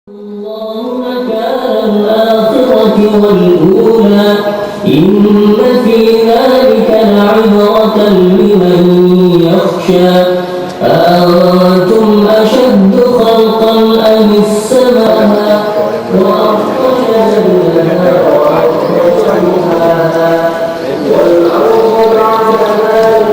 الله مكان الآخرة والأولى إن في ذلك لعبرة لمن يخشى أأنتم أشد خلقا أم السماء وأخرج منها والأرض بعد ذلك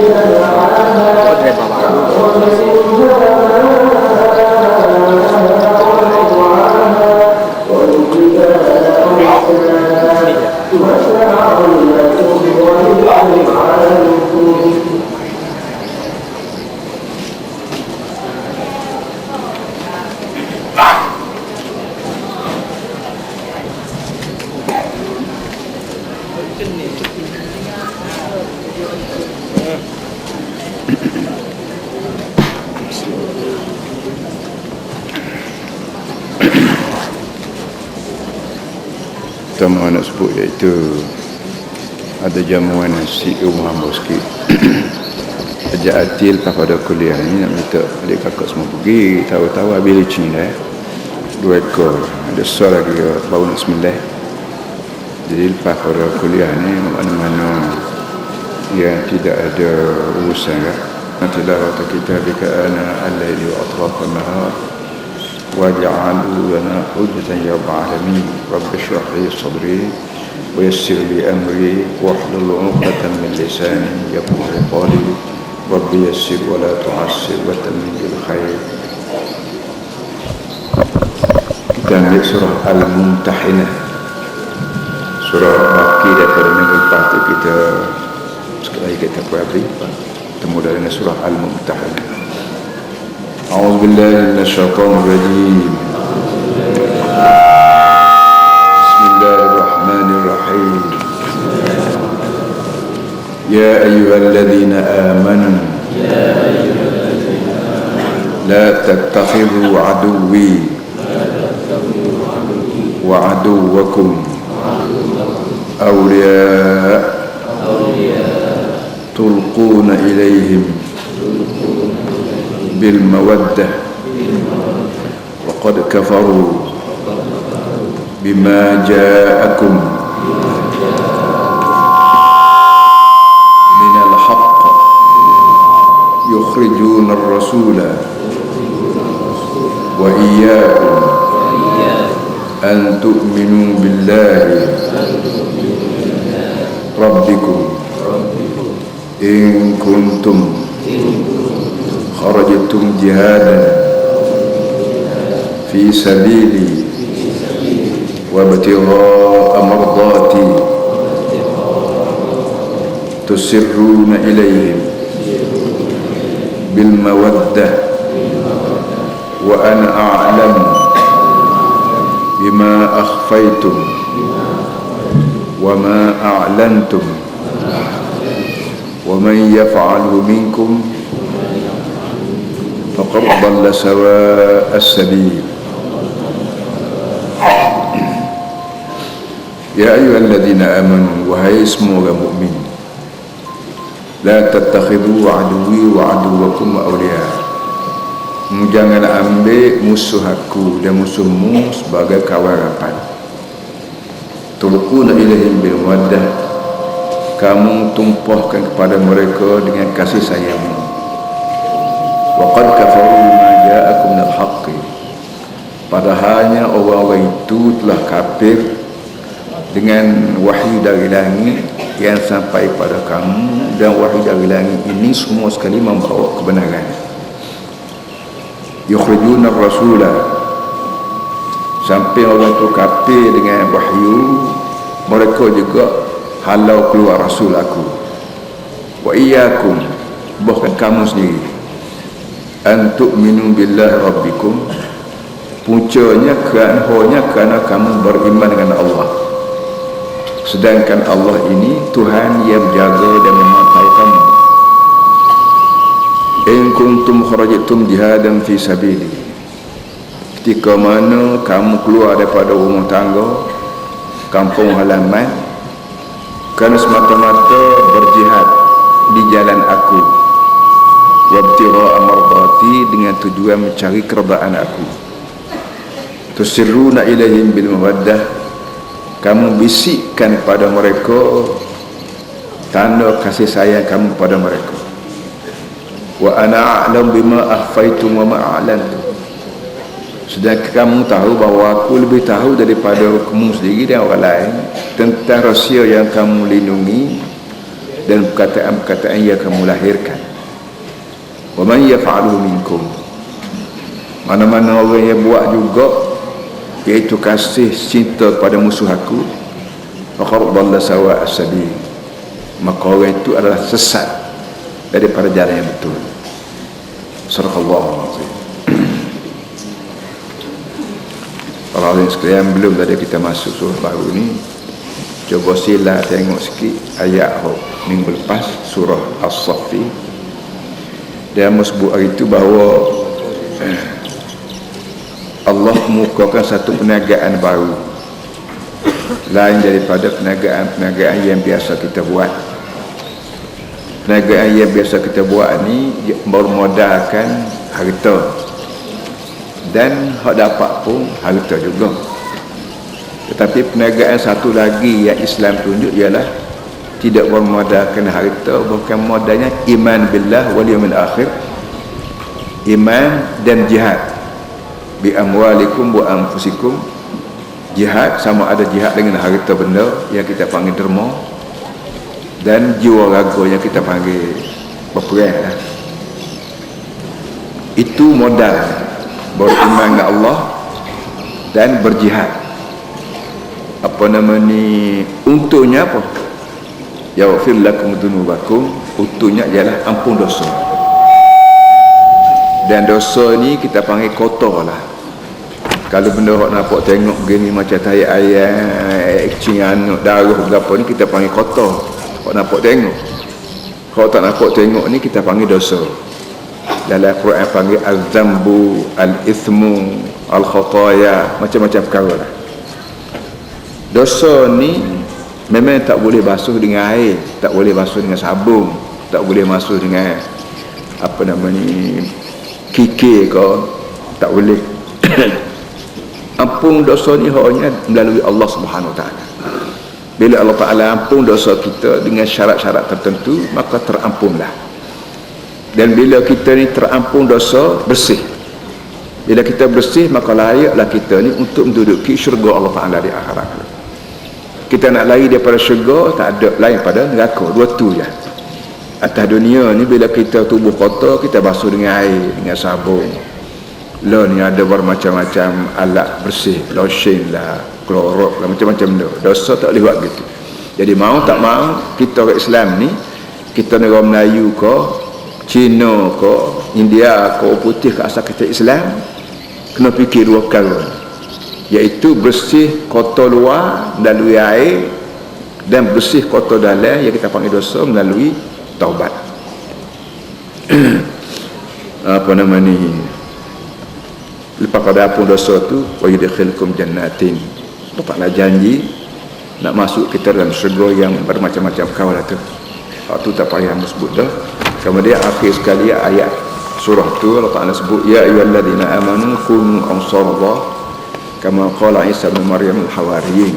pertama nak sebut iaitu ada jamuan nasi rumah hamba sikit. Ajak Atil pada kuliah ni nak minta adik kakak semua pergi tahu-tahu habis licin dah 2 ekor ada soal lagi baru nak sembilan. Jadi lepas pada kuliah ni mana-mana yang tidak ada urusan kan tilawat kitab kana al-laili wa atrafan nahar waj'alhu lana hujjatan ya rabbal alamin rabbi shrah li sadri wa yassir li amri wahlul 'uqdatam min lisani yafqahu qawli rabbi yassir wa la tu'assir wa tammim bil khair. Kita ambil surah Al-Mumtahinah, surah Makki daripada minggu lepas tu kita sekali kita pelajari temu dengan surah Al-Mumtahinah. أعوذ بالله من الشيطان الرجيم بسم الله الرحمن الرحيم يا أيها الذين آمنوا لا تتخذوا عدوي وعدوكم أولياء تلقون إليهم بالمودة وقد كفروا بما جاءكم من الحق يخرجون الرسول وإياكم أن تؤمنوا بالله ربكم إن كنتم خرجتم جهادا في سبيلي وابتغاء مرضاتي تسرون إليهم بالمودة وأنا أعلم بما أخفيتم وما أعلنتم ومن يفعله منكم faqad dhalla sawa'a as-sabil. Ya ayyuhalladzina amanu, wahai semua orang mukmin, la tattakhidhu aduwwi wa aduwwakum awliya. Jangan ambil musuh aku dan musuhmu sebagai kawan rapat. Tulquna ilaihim bil mawaddah, kamu tumpahkan kepada mereka dengan kasih sayangmu. Waqad kafaru bima ja'akum minal haqqi, padahalnya orang-orang itu telah kafir dengan wahyu dari langit yang sampai pada kamu, dan wahyu dari langit ini semua sekali membawa kebenaran. Yukhrijuna ar-rasula, sampai orang itu kafir dengan wahyu, mereka juga halau keluar rasul aku. Wa iyyakum, bahkan kamu sendiri, an tu'minu billahi rabbikum, puncanya kerana kamu beriman dengan Allah, sedangkan Allah ini Tuhan yang menjaga dan memantau kamu. In kuntum kharajtum jihadan fi sabili, ketika mana kamu keluar daripada rumah tangga, kampung halaman, kerana semata-mata berjihad di jalan aku, wabtigha'a mardati, dengan tujuan mencari keredaan aku. tusirruna ilaihim bil mawaddah, kamu bisikkan pada mereka tanda kasih sayang kamu pada mereka. Wa ana a'lam bima akhfaytum wa ma a'lantum, sedangkan kamu tahu bahawa aku lebih tahu daripada kamu sendiri dan orang lain tentang rahsia yang kamu lindungi dan perkataan-perkataan yang kamu lahirkan. Wa man yaf'aluhu minkum, mana-mana orang yang buat juga, iaitu kasih cinta pada musuh aku, faqad dhalla sawa'a as-sabil, maka orang itu adalah sesat daripada jalan yang betul. Sadaqallahu alazim. Para hadirin sekalian, belum tadi kita masuk surah baru ni, coba sila tengok sikit ayat minggu lepas, surah As-Saffi. Dia sebut hari itu bahawa Allah mengukuhkan satu perniagaan baru, lain daripada perniagaan yang biasa kita buat. Perniagaan yang biasa kita buat ni bermodalkan harta, dan hak dapat pun harta juga. Tetapi perniagaan satu lagi yang Islam tunjuk ialah tidak bermodalkan harta, bukan modalnya iman billah wal yaumil akhir, iman dan jihad. Bi amwalikum wa anfusikum, jihad sama ada jihad dengan harta benda yang kita panggil derma, dan jiwa raga yang kita panggil berperang. Itu modal beriman dengan Allah dan berjihad. Apa nama ni, untungnya apa? Yaghfir lakum dzunubakum, untungnya ialah ampun dosa. Dan dosa ni kita panggil kotor lah. Kalau benda hok nampak tengok begini macam tahi ayam, cing anak, darah berapa ni kita panggil kotor. Hok nampak tengok. Hok tak nampak tengok ni kita panggil dosa. Dalam Quran panggil al-zambu, al-ithmu, al-khataya, macam-macam perkara lah. Dosa ni memang tak boleh basuh dengan air, tak boleh basuh dengan sabun, tak boleh basuh dengan apa nama ni, kikir ke, tak boleh. Ampun dosa ni hanya melalui Allah Subhanahu Wa Taala. Bila Allah Taala ampun dosa kita dengan syarat-syarat tertentu, maka terampunlah. Dan bila kita ni terampun dosa, bersih. Bila kita bersih, maka layaklah kita ni untuk menduduki syurga Allah Taala di akhirat. Kita nak lari daripada syurga, tak ada lain pada neraka. Dua tu je. Atas dunia ni, bila kita tubuh kotor, kita basuh dengan air, dengan sabun. Lah ni ada bermacam-macam alat bersih, lotion lah, klorok lah, macam-macam benda. Dosa tak boleh buat gitu. Jadi mau tak mau, kita orang Islam ni, kita negara Melayu ke, Cina ke, India ke, putih ke, asal kita Islam, kena fikir dua perkara, iaitu bersih kotor luar melalui air, dan bersih kotor dalam yang kita panggil dosa melalui taubat. Apa nama ni, lepas pada ampun dosa tu, wa yudkhilkum jannatin, Taklah janji nak masuk kita dalam syurga yang bermacam-macam perkara tu. Waktu tak payah sebut dah. Kemudian akhir sekali ayat surah tu Allah Ta'ala sebut, ya ayyuhalladzina amanu kunu ansarallah kama qala Isa bin Maryam al-hawariyin.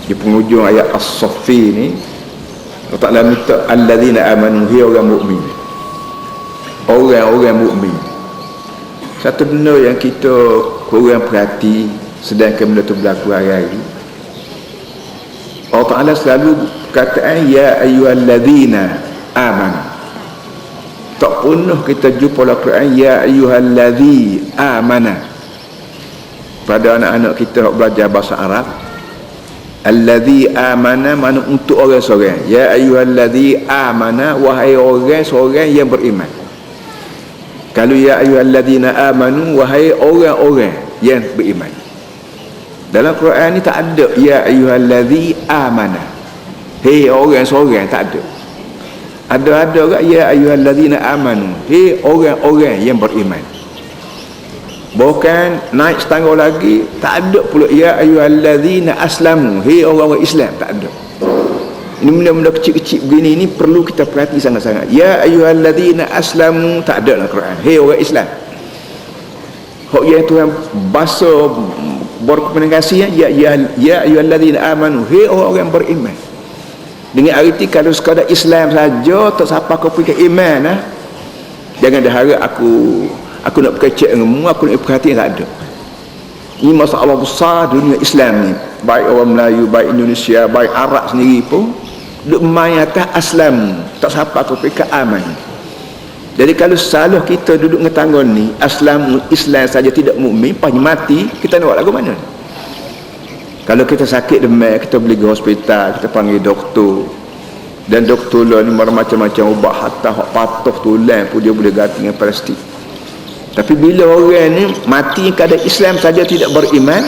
Di penghujung ayat As-Saffi ni Allah Ta'ala minta alladzina amanu, hi orang mukmin, orang-orang mukmin. Satu benda yang kita kurang perhati sedangkan benda tu berlaku hari-hari, Allah Ta'ala selalu kataan ya ayyuhalladzina amanu. Tak pernah kita jumpa dalam Quran ya ayyuhalladzi amana. Pada anak-anak kita yang belajar bahasa Arab, alladzi amana mana untuk orang seorang. Ya ayyuhalladzi amana, wahai orang seorang yang beriman. Kalau ya ayyuhalladzina amanu, wahai orang-orang yang beriman. Dalam Quran ni tak ada ya ayyuhalladzi amana, hei orang seorang, tak ada. Ada orang ya ayyuhalladzina amanu, hei orang-orang yang beriman. Bukan naik setangga lagi, tak ada pula ya ayyuhalladzina aslamu, hei orang-orang Islam, tak ada. Ini benda-benda kecil-kecil begini ni perlu kita perhati sangat-sangat. Ya ayyuhalladzina aslamu tak ada dalam Quran, hei orang Islam. hok ya Tuhan bahasa berkomunikasi ya ayyuhallazina amanu, hei orang beriman. Dengan arti kalau sekadar Islam saja tak siapa kau fikir iman nah. Jangan dah harap aku nak berkecek denganmu, aku nak perhatian, tak ada. Ini masalah besar dunia Islam ni. Baik orang Melayu, baik Indonesia, baik Arab sendiri pun duk main atas Islam, tak siapa kau fikir aman. Jadi kalau salah kita duduk dengan tangga ni, Islam saja tidak mukmin, pas mati, kita nak buat lagu mana? Kalau kita sakit demam, kita pergi ke hospital, kita panggil doktor. Dan doktor lah ni macam-macam ubat, hatta hak patuh tulang pun dia boleh ganti dengan plastik. Tapi bila orang ni mati keadaan Islam saja tidak beriman,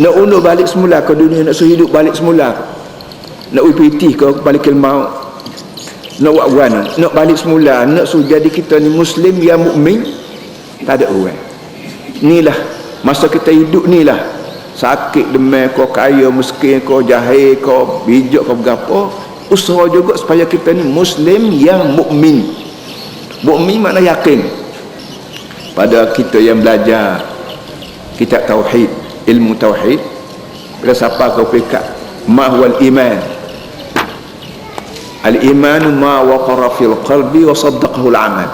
nak undur balik semula ke dunia, nak suruh hidup balik semula, nak upiti ke balik ke maut, nak buat mana, nak balik semula, nak suruh jadi kita ni Muslim yang mukmin, tak ada orang. Inilah masa kita hidup ni lah, sakit demam kau, kaya miskin kau, jahil kau, bijak kau, berapa, usaha juga supaya kita ni Muslim yang mukmin. Mukmin makna yakin. Pada kita yang belajar kitab tauhid, ilmu tauhid, bila siapa kau fikir ma huwal iman, al iman ma waqara fil qalbi wa saddaqahu al amal.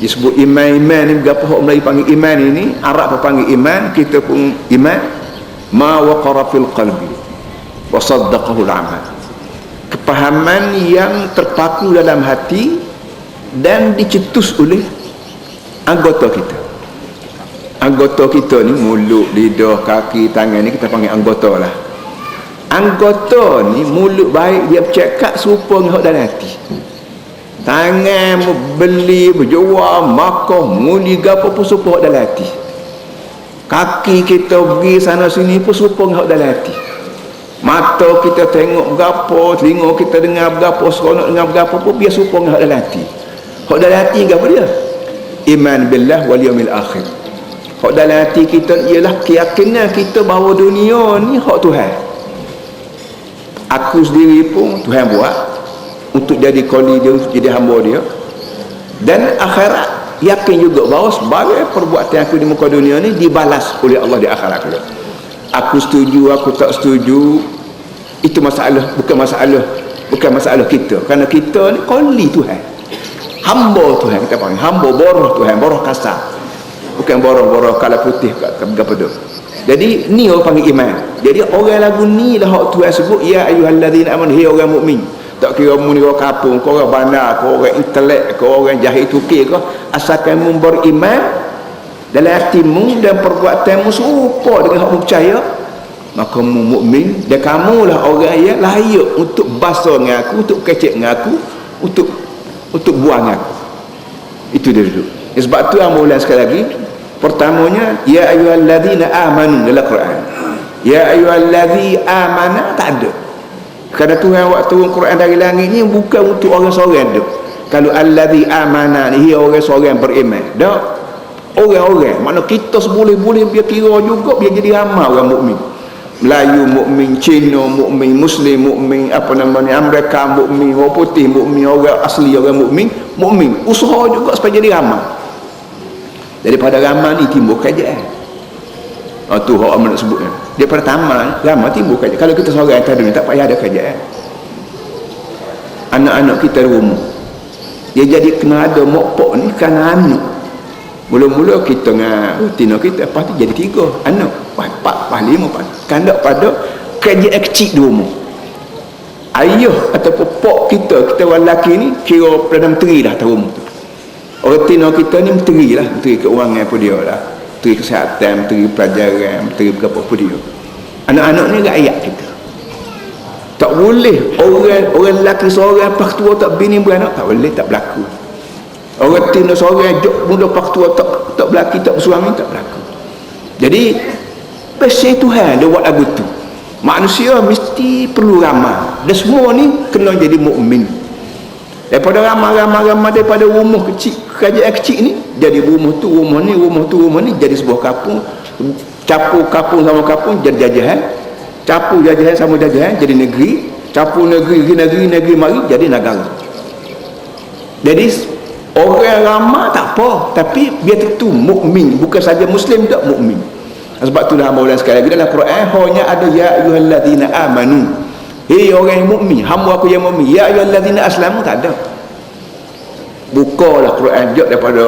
Disebut iman ni berapa hak Melayu panggil iman ini, Arab pun panggil iman, kita pun iman, ma waqara fil qalbi wa saddaqahu al amal. Kepahaman yang terpaku dalam hati dan dicetus oleh anggota kita. Anggota kita ni mulut, lidah, kaki, tangan ni kita panggil anggota lah. Anggota ni mulut baik dia bercakap serupa dengan dalam hati. Tangan beli, berjual, makan, muli gapo pun serupa dalam hati. Kaki kita pergi sana sini pun serupa dengan dalam hati. Mata kita tengok berapa, telinga kita dengar berapa, seronok dengar berapa pun biar serupa dengan dalam hati. Hak dalam hati apa dia? Iman billah wal yaumil akhir. Hak dalam hati kita ialah keyakinan kita bahawa dunia ni hak Tuhan. Aku sendiri pun Tuhan buat untuk jadi koli dia, untuk jadi hamba dia. Dan akhirat yakin juga bahawa sebagai perbuatan aku di muka dunia ni dibalas oleh Allah di akhirat juga. Aku setuju, aku tak setuju, itu masalah, bukan masalah kita. Kerana kita ni koli Tuhan, hamba Tuhan, kita panggil hamba boroh Tuhan, boroh kasar, bukan boroh kala putih apa tu. Jadi ni orang panggil iman. Jadi orang lagu ni lah hak Tuhan sebut ya ayyuhallazina amanu, hei orang mukmin. Tak kira mu ni orang kapung, kau orang bandar, kau orang intelek, kau orang jahil tukir kau, asalkan mu beriman dalam hatimu dan perbuatanmu serupa dengan hak mu percaya, maka mu mukmin, dan kamulah orang yang layak untuk basuh dengan aku, untuk kecek dengan aku, untuk buang aku. Itu dia dulu. Sebab tu yang ulang sekali lagi, pertamanya ya ayyuhallazina amanu dalam Quran. Ya ayyuhallazi amana tak ada. Kerana Tuhan waktu turun Quran dari langit ni bukan untuk orang seorang tu. Kalau allazi amana ni orang seorang beriman. Dak. Orang-orang, makna kita seboleh-boleh biar kira juga biar jadi ramai orang mukmin. Melayu mukmin, Cina mukmin, Muslim mukmin, apa namanya, Amerika mukmin, orang putih mukmin, orang asli orang mukmin. Usaha juga supaya jadi ramai. Daripada ramai ni timbul kerajaan. Tu hak amat nak sebutnya. Daripada tamat ramai timbul kerajaan. Kalau kita seorang atas dunia tak payah ada kerajaan. Anak-anak kita rumah, dia jadi kena ada mokpok ni kerana anak. Mula-mula kita dengan rutina kita, lepas tu jadi 3 anak, 4, 5 kandak pada kerajaan kecil di rumah. Ayah ataupun pok kita orang lelaki ni kira Perdana Menteri dah atas rumah tu. Orang tina kita ni menteri lah, menteri keuangan apa dia lah, menteri kesihatan, menteri pelajaran, menteri berapa apa dia. Anak-anak ni rakyat kita. Tak boleh orang lelaki seorang pak tua tak bini beranak, tak boleh, tak berlaku. Orang tina seorang jok muda pak tua tak berlaki, tak bersuami, tak berlaku. Jadi pasal Tuhan dia buat lagu tu. Manusia mesti perlu ramah, dan semua ni kena jadi mukmin. Daripada ramah daripada rumah kecil, kerajaan kecil ni jadi rumah tu rumah ni jadi sebuah kampung. Campur kampung sama kampung jadi jajahan, campur jajahan sama jajahan jadi negeri, campur negeri mari jadi negara. Jadi Orang ramai tak apa, tapi biar tentu mukmin, bukan saja muslim, tak mukmin. Sebab itulah Maulana sekali lagi dalam Quran hanya ada ya ayyuhallazina amanu. Hei orang yang mukmin, hamba aku yang mukmin. Ya ayyuhallazina aslamu tak ada. Bukalah Quran jauh daripada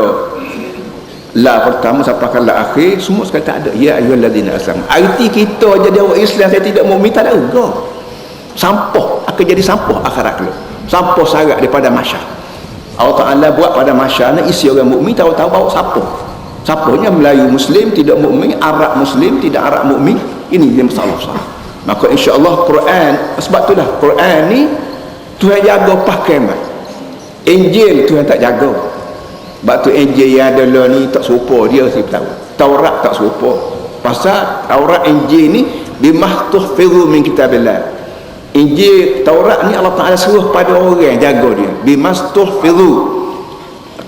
la pertama sampai ke la akhir, semua sekali tak ada ya ayyuhallazina aslamu. Arti kita jadi orang Islam saya tidak mukmin tak ada juga. Sampah akan jadi sampah akhirat kelak. Sampah sarat daripada masyarakat. Allah Ta'ala buat pada masyarakat isi orang mukmin tahu-tahu bawa siapa. Siapanya Melayu Muslim tidak mukmin, Arab Muslim tidak Arab mukmin. Ini dia masalah besar. Maka insya-Allah Quran, sebab itulah Quran ni Tuhan jaga pakai mat. Injil Tuhan tak jaga. Sebab tu Injil yang ada lah ni tak serupa dia saya tahu. Taurat tak serupa. Pasal Taurat Injil ni bimahtuhfizu min kitabillah. Injil Taurat ni Allah Ta'ala suruh pada orang jaga dia bimastuhfizu,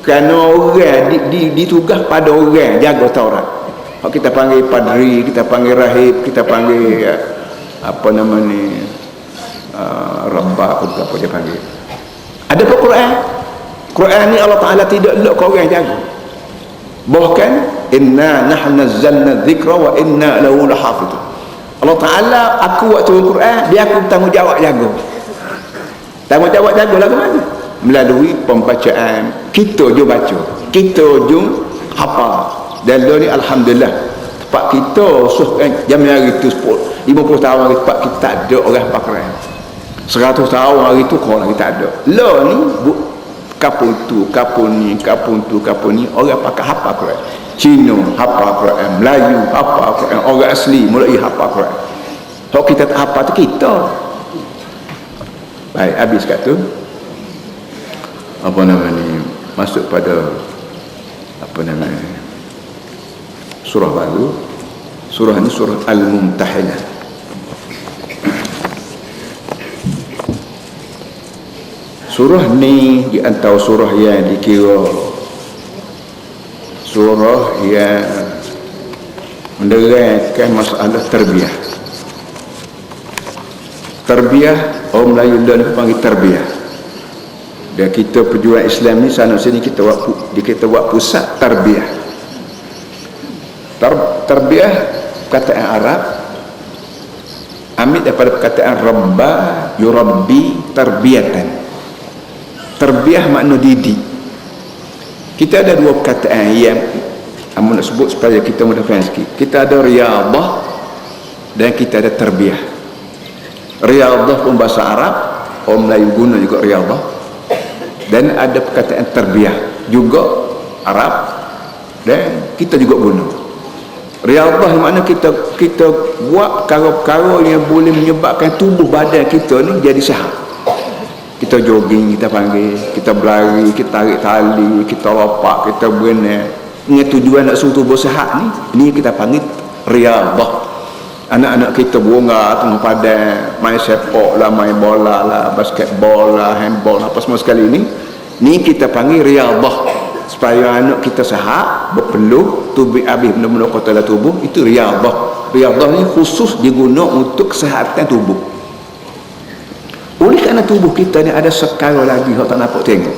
kerana orang ditugas pada orang jaga Taurat. Kalau kita panggil padri, kita panggil rahib, kita panggil apa nama ni rabbah, apa dia panggil. Ada apa Quran? Quran ni Allah Ta'ala tidak elok ke orang jaga. Bahkan inna nahnu nazzalna dzikra wa inna lahu lahafizun. Allah Ta'ala aku buat turun Quran, dia aku bertanggungjawab jaga. Tanggungjawab jaga lagu mana? Melalui pembacaan. Kita je baca, kita je hafal. Dan ni alhamdulillah tempat kita zaman hari tu 50 tahun hari tempat kita tak ada orang hafal Quran. 100 tahun hari tu kalau kita tak ada. Lah ni kapun tu, kapun ni, kapun tu, kapun ni orang pakai hafal Quran. Cina hafal Quran, Melayu hafal Quran, orang asli mulai hafal Quran. Kalau kita tak hafal tu kita. Baik, habis kat tu. Apa nama ni? Masuk pada apa nama ni? Surah baru. Surah ni surah Al-Mumtahinah. Surah ni di antara surah yang dikira surah yang menerangkan masalah tarbiyah. Tarbiyah orang Melayu dan panggil tarbiyah. Dan kita pejuang Islam ni sana sini kita buat pusat tarbiyah. Tarbiyah perkataan Arab ambil daripada perkataan rabba yurabbi tarbiyatan. Tarbiyah makna didik. Kita ada dua perkataan yang amun nak sebut supaya kita mudah faham sikit. Kita ada riyadhah dan kita ada tarbiyah. Riyadhah pun bahasa Arab, orang Melayu guna juga riyadhah. Dan ada perkataan tarbiyah juga Arab dan kita juga guna. Riyadhah makna kita buat perkara-perkara yang boleh menyebabkan tubuh badan kita ni jadi sihat. Kita jogging, kita panggil, kita berlari, kita tarik tali, kita lopak, kita berenang dengan tujuan nak suruh tubuh sihat ni kita panggil riyadhah. Anak-anak kita beronga tengah padang, main sepak lah, main bola lah, basketball lah, handball apa semua sekali ni kita panggil riyadhah. Supaya anak kita sihat, berpeluh, tubuh habis benda-benda kotor dalam tubuh, itu riyadhah. Riyadhah ni khusus diguna untuk kesihatan tubuh. Oleh kerana tubuh kita ni ada sekali lagi yang tak nampak tengok,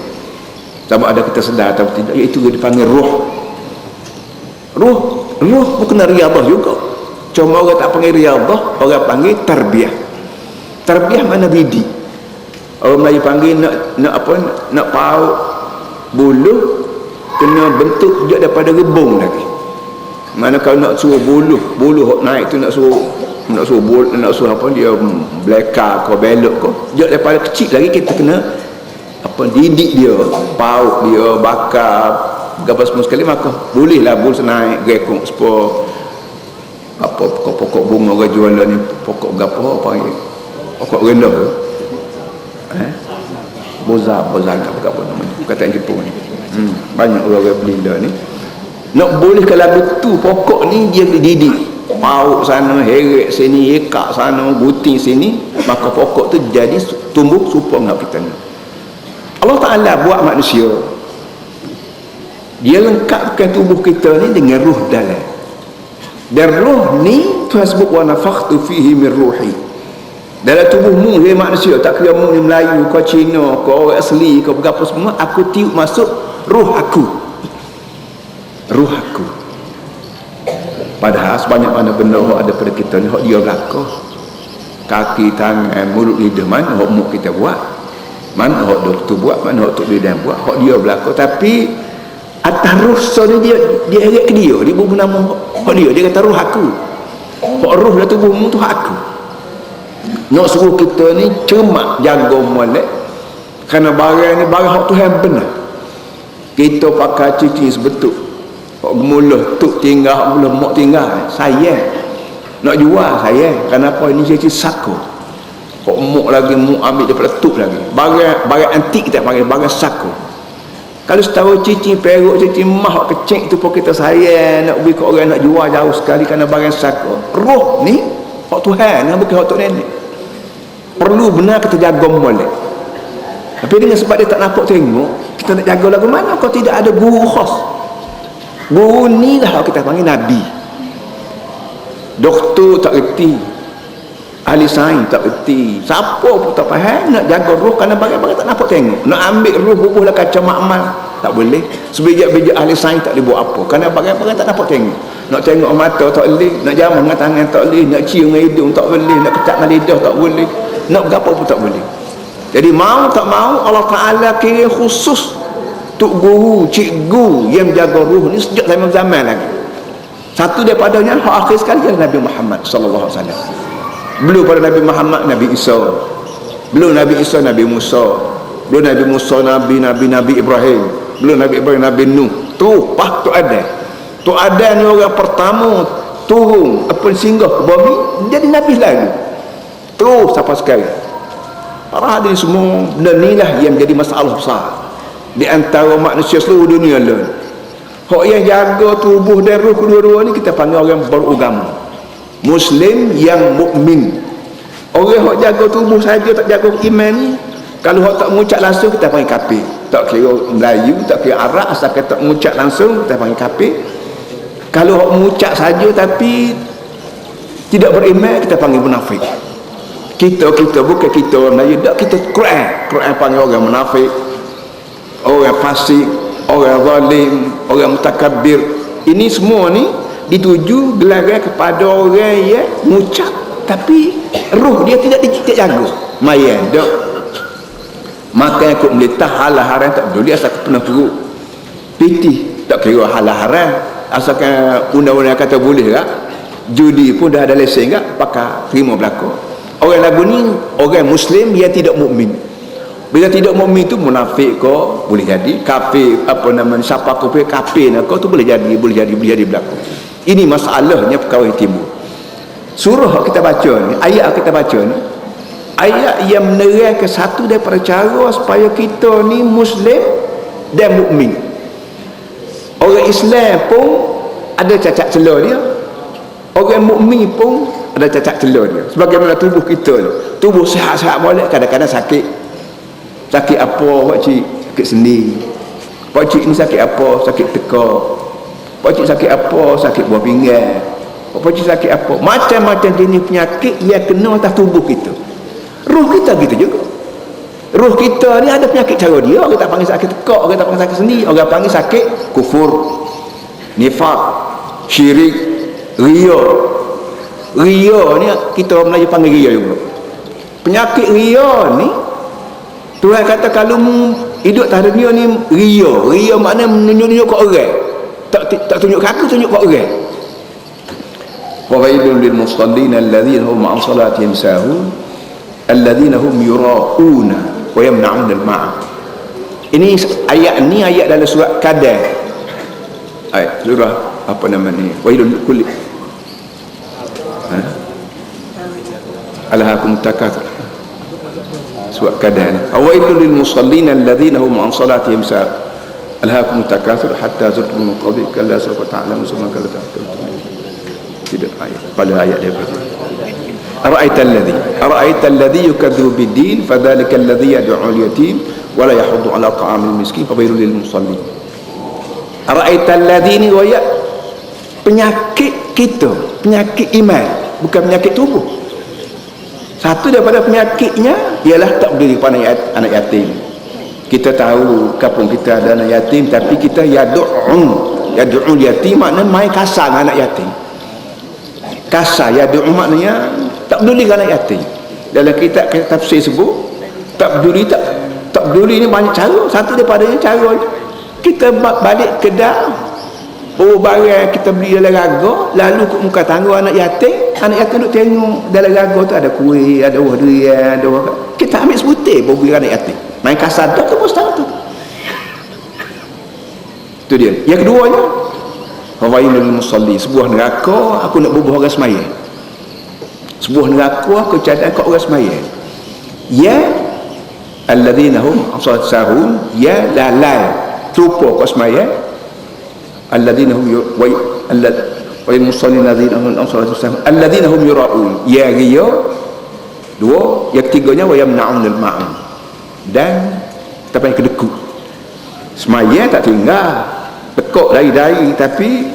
sama ada kita sedar atau tidak, iaitu dipanggil roh. Roh bukan riyadhah juga, cuma orang tak panggil riyadhah, orang panggil tarbiyah. Tarbiyah mana didik. Orang Melayu panggil nak paut buluh kena bentuk juga daripada rebung lagi. Mana kalau nak suruh buluh naik tu nak suruh apa dia belakang kau belok kau jauh daripada kecil lagi kita kena apa didik dia, paut dia, bakar apa semua sekali, maka bolehlah bul naik gekong sepuluh apa pokok bunga orang jual ni, pokok gapo apa ni, pokok rendah tu bozar apa namanya kata Jepun ni. Banyak orang beli dah ni. Nak boleh kalau betul pokok ni dia dididik, paut sana, heret sini, ekak sana, guting sini, maka pokok tu jadi tumbuh serupa dengan kita ni. Allah Ta'ala buat manusia, dia lengkapkan tubuh kita ni dengan ruh dalam. Dan ruh ni Tuhan sebut wa nafakhtu fihi min ruhi. dalam tubuhmu dia manusia, tak kira mu ni Melayu kau Cina kau orang asli kau berapa semua, aku tiup masuk ruh aku. Padahal sebanyak mana benda yang ada pada kita ni hak dia belaka. Kaki, tangan, mulut, lidah, mana hak mu kita buat, mana hak doktor buat, mana hak tok lidah buat, hak dia belaka. Tapi atas ruh ni dia erat ke dia bubuh nama hak dia kata ruh aku. Hak ruh dalam tubuhmu tu hak aku. Nak suruh kita ni cermat jaga molek, kerana barang ni barang hak Tuhan benar. Kita pakai cincin sebetul, hak gemuluh tuk tinggal, hak gemuluh mak tinggal, sayang nak jual sayang. Kenapa ini cincin sako, hak mak lagi mak ambil daripada tuk lagi, barang antik kita panggil barang sako. Kalau setahu cincin peruk, cincin emas hak kecil tu pun kita sayang nak beri ke orang, nak jual jauh sekali kerana barang sako. Roh ni hak Tuhan, bukan hak tok nenek. Perlu benar kita jaga molek. Tapi dengan sebab dia tak nampak tengok, kita nak jaga lagu mana kalau tidak ada guru khas. Guru ni lah kita panggil Nabi. Doktor tak reti, ahli sains tak reti, siapa pun tak faham. Nak jaga roh kerana barang-barang tak nampak tengok. Nak ambil roh bubuh lah kaca makmal tak boleh. Sebijak-bijak ahli sains tak boleh buat apa kerana barang-barang tak nampak tengok. Nak tengok mata tak boleh, nak jamah dengan tangan tak boleh, nak cium dengan hidung tak boleh, nak kecak dengan lidah tak boleh, nak berapa pun tak boleh. Jadi mau tak mau Allah Ta'ala kira khusus tok guru, cikgu yang menjaga ruh ni sejak zaman lagi. Satu daripadanya hak akhir sekali ialah Nabi Muhammad sallallahu alaihi wasallam. Belum pada Nabi Muhammad Nabi Isa, belum Nabi Isa Nabi Musa, belum Nabi Musa Nabi Ibrahim, belum Nabi Ibrahim Nabi Nuh. Tu pas tu ada ni orang pertama turun apa singgah ke bumi jadi nabi lagi. Terus sampai sekarang. Para hadirin semua, benda ni lah yang menjadi masalah besar di antara manusia seluruh dunia lain. Hak yang jaga tubuh dan ruh kedua-dua ni kita panggil orang beragama, Muslim yang mukmin. Orang hak jaga tubuh saja tak jaga iman ni, kalau hak tak mengucap langsung kita panggil kafir. Tak kira Melayu, tak kira Arab, asal kita tak mengucap langsung kita panggil kafir. Kalau hak mengucap saja tapi tidak beriman kita panggil munafik. Kita bukan kita orang Melayu, tak, kita Quran panggil orang munafik, orang fasik, orang zalim, orang mutakabbir. Ini semua ni dituju gelaran kepada orang yang mengucap tapi ruh dia tidak jaga. Mayan dak makan ikut melitah halal haram tak peduli, asal penuh perut pitih tak kira halal haram, asalkan undang-undang kata boleh tak. Judi pun dah ada lesen tak, pakai terima belaka. Orang lagu ni orang Muslim yang tidak mukmin. Bila tidak mukmin tu munafik kau boleh jadi, kafir apa namanya siapa kau kafir kau tu boleh jadi berlaku. Ini masalahnya perkara timbul. Surah kita baca ni, ayat kita baca ni, ayat yang menerangkan satu daripada cara supaya kita ni Muslim dan mukmin. Orang Islam pun ada cacat celah dia, orang mukmin pun ada cacat celah dia. Sebagaimana tubuh kita ni, tubuh sihat-sihat boleh, kadang-kadang sakit apa pakcik? Sakit sendi. Pakcik ni sakit apa? Sakit tekak. Pakcik sakit apa? Sakit buah pinggang. Pakcik sakit apa? Macam-macam jenis penyakit yang kena atas tubuh kita. Ruh kita gitu juga. Ruh kita ni ada penyakit cara dia. Orang tak panggil sakit tekak, orang tak panggil sakit sendi, orang panggil sakit kufur, nifak, syirik, riya. Riya ni kita orang Melayu panggil riya juga. Penyakit riya ni Tuhan kata kalau hidup atas dunia ni riya makna menunjuk-nunjuk ke orang, tak tunjuk kaki, tunjuk ke orang. Wa wailul lil musallin alladhina hum an salatihim sahun alladhina hum yura'una wa yamna'una al-ma'a. Ini ayat ni ayat dalam surat Qadar. Ayat surah apa nama ni? Wailul kulli alhaakum takatsur. Surat Qadar. Awailul lil musallin alladhina hum an salatihim sahun alhaakum takatsur hatta zurtum qawli kalla sawfa ta'lamun summa kalla ta'lamun. Tidak ayat pada ayat dia berikut. Ara'aita alladhi yukadzibu bid-din fadzalika alladhi yad'u al-yatim wa la yahuddu 'ala ta'amil miskin fawailul lil musallin. Ara'aita alladhi ni waya penyakit kita, penyakit iman, bukan penyakit tubuh. Satu daripada penyakitnya ialah tak peduli kepada anak yatim. Kita tahu kampung kita ada anak yatim, tapi kita yadu'un yatim maknanya main kasar dengan anak yatim. Kasar yadu'un maknanya tak peduli dengan anak yatim. Dalam kitab tafsir sebut tak peduli ni banyak cara. Satu daripadanya caranya kita balik kedai bawa barang kita beli dalam raga, lalu ke muka tangga anak yatim duk tengok dalam raga tu ada kuih, ada buah durian, ada buah, kita ambil sebutir bawa beli anak yatim. Main kasar tu terus tahu tu. Itu dia. Yang keduanya, fawailul musalli, sebuah neraka aku nak bubuh orang sembahyang. Sebuah neraka aku cadang kat orang sembahyang. Ya alladzina hum asad sahun, ya lalai terlupa kat sembahyang. Alladzina hum wa musallin alladzina hum asad sahun, alladzina hum yura'un, ya riya. Dua, yang ketiganya wa yamna'unil ma'un, dan tapi yang kedekut. Semaya tak tinggal, tekuk dari tapi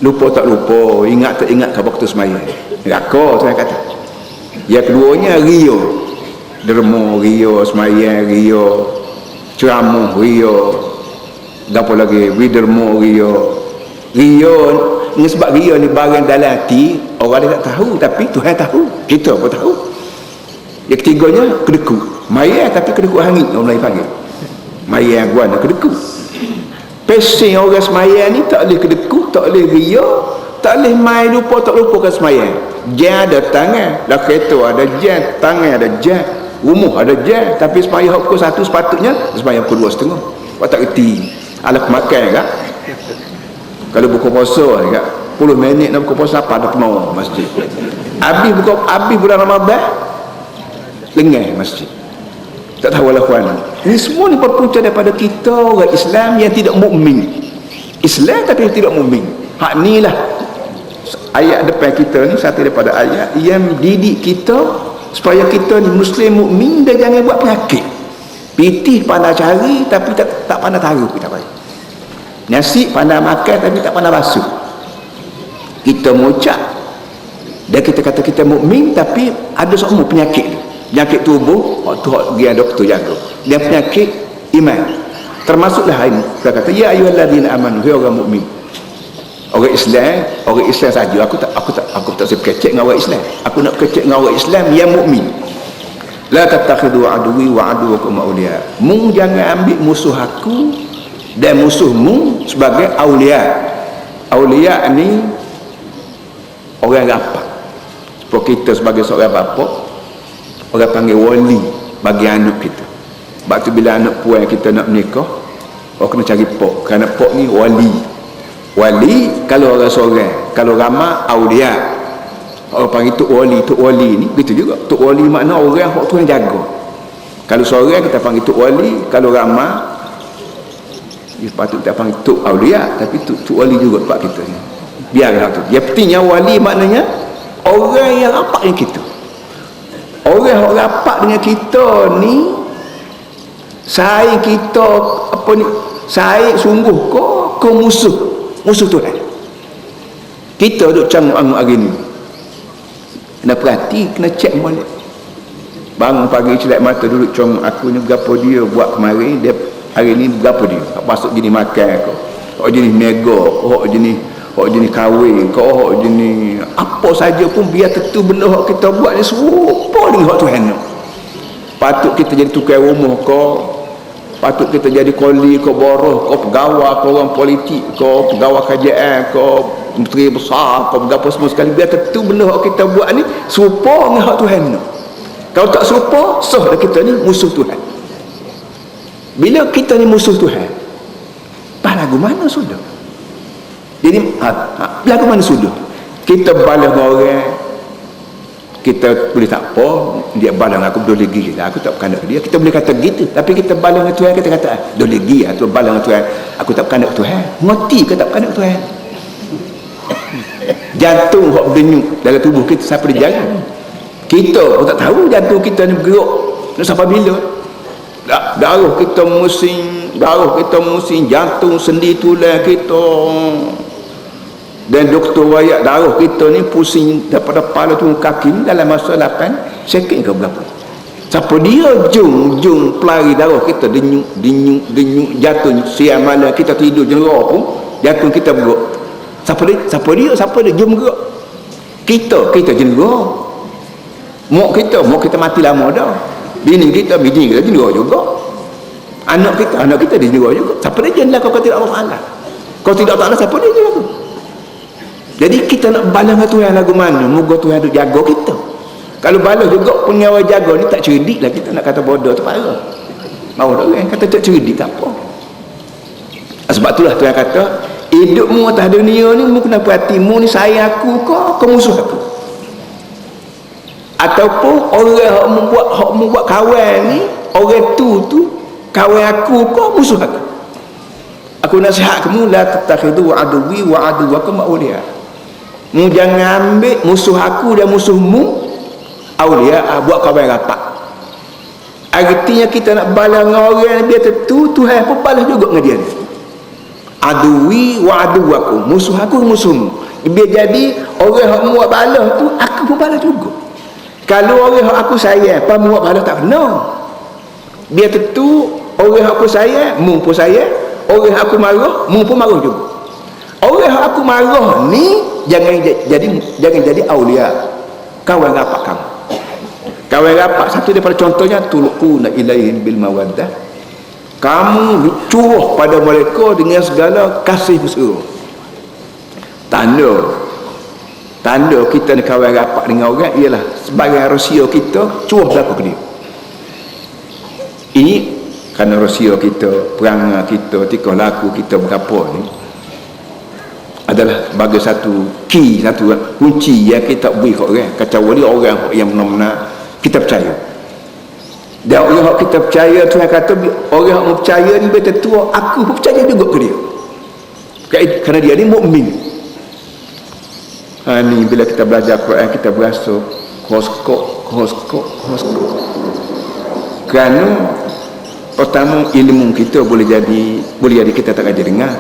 lupa tak lupa, ingat tak ingat ke waktu semaya. Neraka tu yang kata. Yang keduanya riya, derma riya, semaya riya, ceramah riya, apa lagi, widerma riya. Riya ni sebab riya ni barang dalam hati, orang dia tak tahu, tapi Tuhan tahu, kita pun tahu. Yang ketiganya kedekut, maya tapi kedekut hangit, orang lain panggil maya gua nak kedekut. Pesing orang semaya ni tak boleh kedekut, tak boleh ria, tak boleh main lupa tak lupa kan semaya. Jan ada tangan, dah kereta ada jan, tangan ada jan, rumah ada jan, tapi semaya pukul 1 sepatutnya semaya pukul 2:30. Kau tak reti alat makan kan. Kalau buka puasa kan 10 minit nak buka puasa apa dah penuh masjid. Habis bulan Ramadan lengah masjid. Tak tahu lah kawan. Ini semua ni berpunca daripada kita orang Islam yang tidak mukmin. Islam tapi tidak mukmin. Hak ni lah ayat depan kita ni, satu daripada ayat yang didik kita supaya kita ni Muslim mukmin dan jangan buat penyakit. Pitih pandai cari tapi tak pandai taruh kita baik. Nasi pandai makan tapi tak pandai basuh. Kita mengucap dan kita kata kita mukmin tapi ada semua penyakit. Penyakit tubuh waktu dia doktor jaga. Dia penyakit iman. Termasuklah ini kita kata ya ayyuhalladzina amanu, hai orang mukmin. Orang Islam saja. Aku tak sekecek dengan orang Islam. Aku nak kecek dengan orang Islam yang mukmin. La tattakhidhu aduwi wa aduwakum awliya. Mu jangan ambil musuh aku dan musuhmu sebagai aulia. Aulia ni orang rapat. Sebab kita sebagai seorang bapa, orang panggil wali bagi anak kita. Sebab tu bila anak puan kita nak menikah, orang kena cari pok. Kerana pok ni wali. Wali kalau orang seorang, kalau ramai aulia. Orang panggil tok wali ni begitu juga. Tok wali makna orang yang Tuhan jaga. Kalau seorang kita panggil tok wali, kalau ramai dia patut kita panggil tok aulia, tapi tok wali juga tempat kita ni. Biarlah tu. Yang pentingnya wali maknanya orang yang rapat dengan kita. Orang yang rapat dengan kita ni saing kita apa ni, saing sungguh ke musuh Tuhan. Kita duk canggung hari ni kena perhati, kena cek balik. Bangun pagi celak mata duduk cong aku ni berapa dia buat kemarin, dia hari ni berapa dia masuk jenis makan ke, hok jenis mega, hok jenis kahwin, hok jenis apa saja pun, biar tentu benda hok kita buat ni serupa dengan hok Tuhan. Patut kita jadi tukang rumah ke, patut kita jadi koli ke, boroh ke, pegawai ke, orang politik ke, pegawai kerajaan ke, menteri besar ke, berapa semua sekali, biar tentu benda hok kita buat ni serupa dengan hok Tuhan. Kalau tak serupa, sah dah kita ni musuh Tuhan. Bila kita ni musuh Tuhan, lagu mana sudah? Jadi lagu mana sudah? Kita balas dengan orang, kita boleh tak apa, dia balas dengan aku boleh gigi lah, aku tak berkandak dia. Kita boleh kata gitu, tapi kita balas dengan Tuhan, kita kata boleh gigi atau balas dengan Tuhan, aku tak berkandak Tuhan. Ngerti ke tak berkandak Tuhan? Jantung hok berdenyut dalam tubuh kita siapa dia jaga? Kita pun tak tahu jantung kita ni bergerak nak sampai bila. Darah kita musim, jantung sendi tulang kita, dan doktor wayak darah kita ni pusing daripada kepala tu kaki ni dalam masa 8 Second ke berapa? Siapa dia jung pelari darah kita denyuk jatuh siang malam kita tidur jerah pun jatuh kita bergerak. Siapa dia jom bergerak. Kita jerah. Mak kita mati lama dah. Bini kita jerah juga. Anak kita dia jerah juga. Siapa dia jenlah kau tidak Allah Taala. Kau tidak taala siapa dia jerah tu. Jadi kita nak balas dengan Tuhan lagu mana? Moga Tuhan tu jaga kita. Kalau balas juga pengawal jaga ni tak cerdik lah, kita nak kata bodoh tu parah. Mau dah orang kata tak cerdik tak apa. Sebab itulah Tuhan kata, hidupmu atas dunia ni mu kena perhatimu ni sayang aku ke musuh aku. Ataupun orang yang membuat kawan ni, orang tu kawan aku ke musuh aku. Aku nasihat kamu, la tattakhidhu aduwi wa aduwakum awliya. Mu jangan ambil musuh aku dan musuhmu awliya, buat kawan rapat. Artinya kita nak balas dengan orang dia tentu, Tuhan pun balas juga dengan dia. Aduwi wa aduwakum, musuh aku musuhmu. Biar jadi orang yang buat balas tu aku pun balas juga. Kalau orang yang aku sayang apa buat balas tak kena. Biar tentu orang yang aku sayang mu pun sayang, orang yang aku marah mu pun marah juga. Orang yang aku marah ni jangan jadi awliya, kawan rapat kamu. Kawan rapat satu daripada contohnya tulquna ilaihim bil mawaddah. Kamu curah pada mereka dengan segala kasih mesra. Tanda kita ni kawan rapat dengan orang ialah sebagai rahsia kita curah berlaku ke dia. Ini kerana rahsia kita, perangai kita, tingkah laku kita berapa ni adalah sebagai satu key, satu kunci yang kita beri ke orang. Kecuali orang yang benar-benar kita percaya. Dan orang yang kita percaya, Tuhan kata orang yang percaya ni betul tua, aku percaya juga ke dia. Kerana dia ni mukmin. Ni bila kita belajar Quran kita berasa horoskop. Kerana pertama ilmu kita boleh jadi kita tak ada dengar.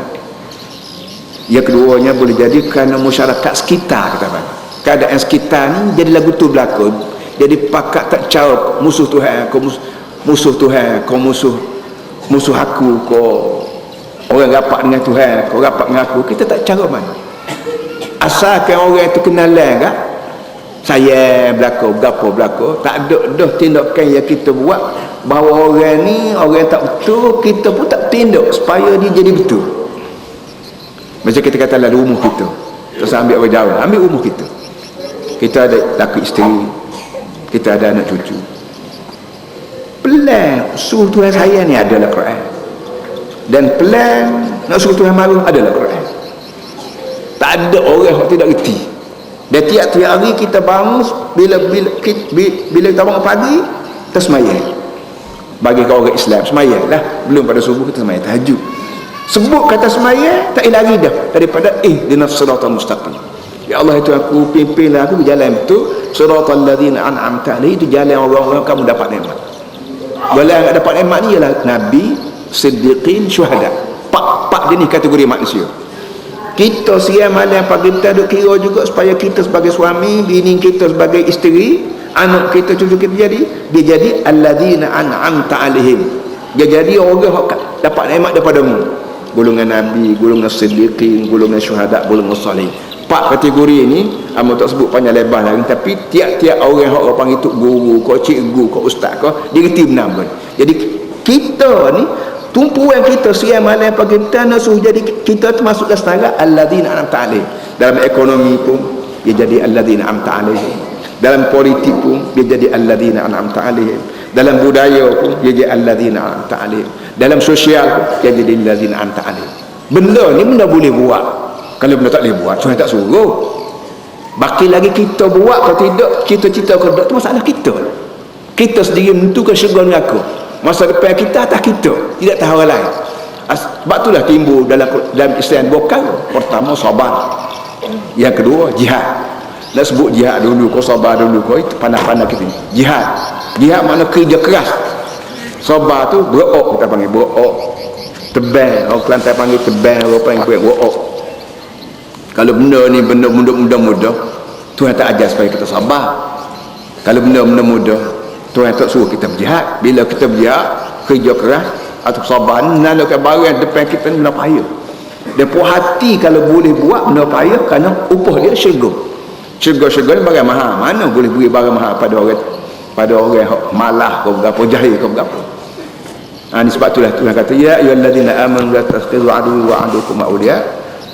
Yang keduanya boleh jadi kerana masyarakat sekitar kita bang. Keadaan sekitar ni jadi lagu tu berlaku. Jadi pakat tak cara musuh Tuhan, musuh Tuhan, musuh aku, orang rapat dengan Tuhan, kau rapat dengan aku, kita tak cara mana. Asalkan orang itu kenalan kan, saya berlaku, tak ada dah tindakan yang kita buat bahawa orang ni orang tak betul, kita pun tak tindak supaya dia jadi betul. Macam kita kata lalu umur kita, terus ambil orang jauh, ambil umur kita ada laki isteri, kita ada anak cucu. Pelan suruh Tuhan saya ni adalah Quran, dan pelan nak suruh Tuhan malu adalah Quran. Tak ada orang yang tidak reti. Dan tiap-tiap hari kita bangun, bila kita bangun pagi kita semayang. Bagi orang Islam semayang lah, belum pada subuh kita semayang tahajud. Sebut kata semayang tak lari dah daripada ihdinas siratal mustaqim. Ya Allah, itu aku pimpinlah aku berjalan betul siratal ladzina an'amta alaihim, itu jalan orang-orang kamu dapat nikmat. Golongan yang dapat nikmat ni ialah nabi, siddiqin, syuhada. Pak jenis kategori manusia. Kita siang malam pagi kita duk kira juga supaya kita sebagai suami, bini kita sebagai isteri, anak kita, cucu kita dia jadi alladzina an'amta alaihim. Dia jadi orang yang dapat nikmat daripada-Mu. Golongan nabi, golongan siddiqin, golongan syuhada, golongan salih. 4 kategori ini amat tak sebut panjang lebar lagi, tapi tiap-tiap orang yang orang panggil tok guru, kau cikgu, kau ustaz kau, dia reti benar pun. Jadi kita ni tumpuan kita siang malam pagi kita nak suruh jadi kita termasuk dalam setara alladzina an'amta alaihim. Dalam ekonomi pun dia jadi alladzina an'amta alaihim. Dalam politik pun dia jadi alladzina an'amta alaihim. Dalam budaya pun dia jadi alladzina an'amta alaihim. Dalam sosial pun dia jadi alladzina an'amta alaihim. Benda ni benda boleh buat. Kalau benda tak boleh buat, Tuhan tak suruh. Baki lagi kita buat, kalau tidak kita cita ke tak, itu masalah kita. Kita sendiri menentukan syurga neraka. Masa depan kita atas kita, tidak tahu orang lain. Sebab itulah timbul dalam Islam bukan pertama sabar, yang kedua jihad. Nak sebut jihad dulu, kau sabar dulu, kau itu pandang-pandang kita. Jihad makna kerja keras. Sabar tu berok, kita panggil berok. Tebal, orang Kelantan panggil tebal, orang panggil berok. Kalau benda ni benda mudah-mudah, Tuhan tak ajar supaya kita sabar. Kalau benda-benda mudah, Tuhan tak suruh kita berjihad. Bila kita berjihad, kerja keras atau sabar, menandakan barang depan kita ni benda payah. Dia puas hati kalau boleh buat benda payah kerana upah dia syurga. Syurga ni barang mahal. Mana boleh beri barang mahal pada orang malah kau berapa, jahil kau berapa. Ini sebab itulah Tuhan kata, ya ayyuhallazina amanu la tattakhidhu aduwwi wa aduwwakum awliya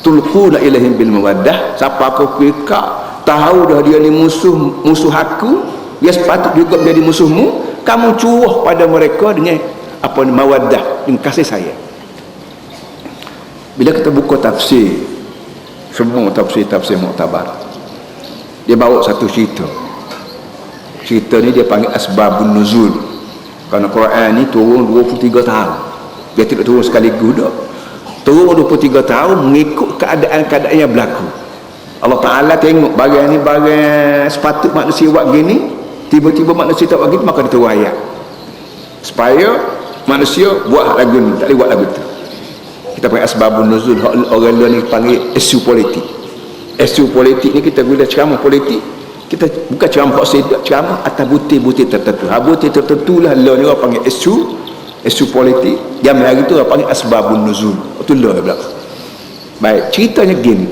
tulquna ilaihim bil mawaddah. Siapa kau fikir tahu dah dia ni musuh aku, dia sepatut juga menjadi musuhmu, kamu curah pada mereka dengan apa ni, mawaddah, dengan kasih sayang. Bila kita buka tafsir, semua tafsir muktabar, dia bawa satu cerita ni dia panggil asbabun nuzul. Kerana Quran ni turun 23 tahun, dia tidak turun sekaligus dah, turun 23 tahun mengikut keadaan-keadaan yang berlaku. Allah Ta'ala tengok bagian ni bagian sepatut manusia buat gini, tiba-tiba manusia tak buat gini, maka dia turun ayat supaya manusia buat lagu ni, tak boleh buat lagu tu. Kita panggil asbabun nuzul. Orang luar ni panggil isu politik. Isu politik ni kita guna ceramah politik, kita bukan ceramah hak sedak, ceramah atas butir-butir tertentu. Butir tertentu lah luar ni orang panggil isu politik. Zaman hari tu orang panggil asbabun nuzul. Itu luar belakang. Baik, ceritanya gini.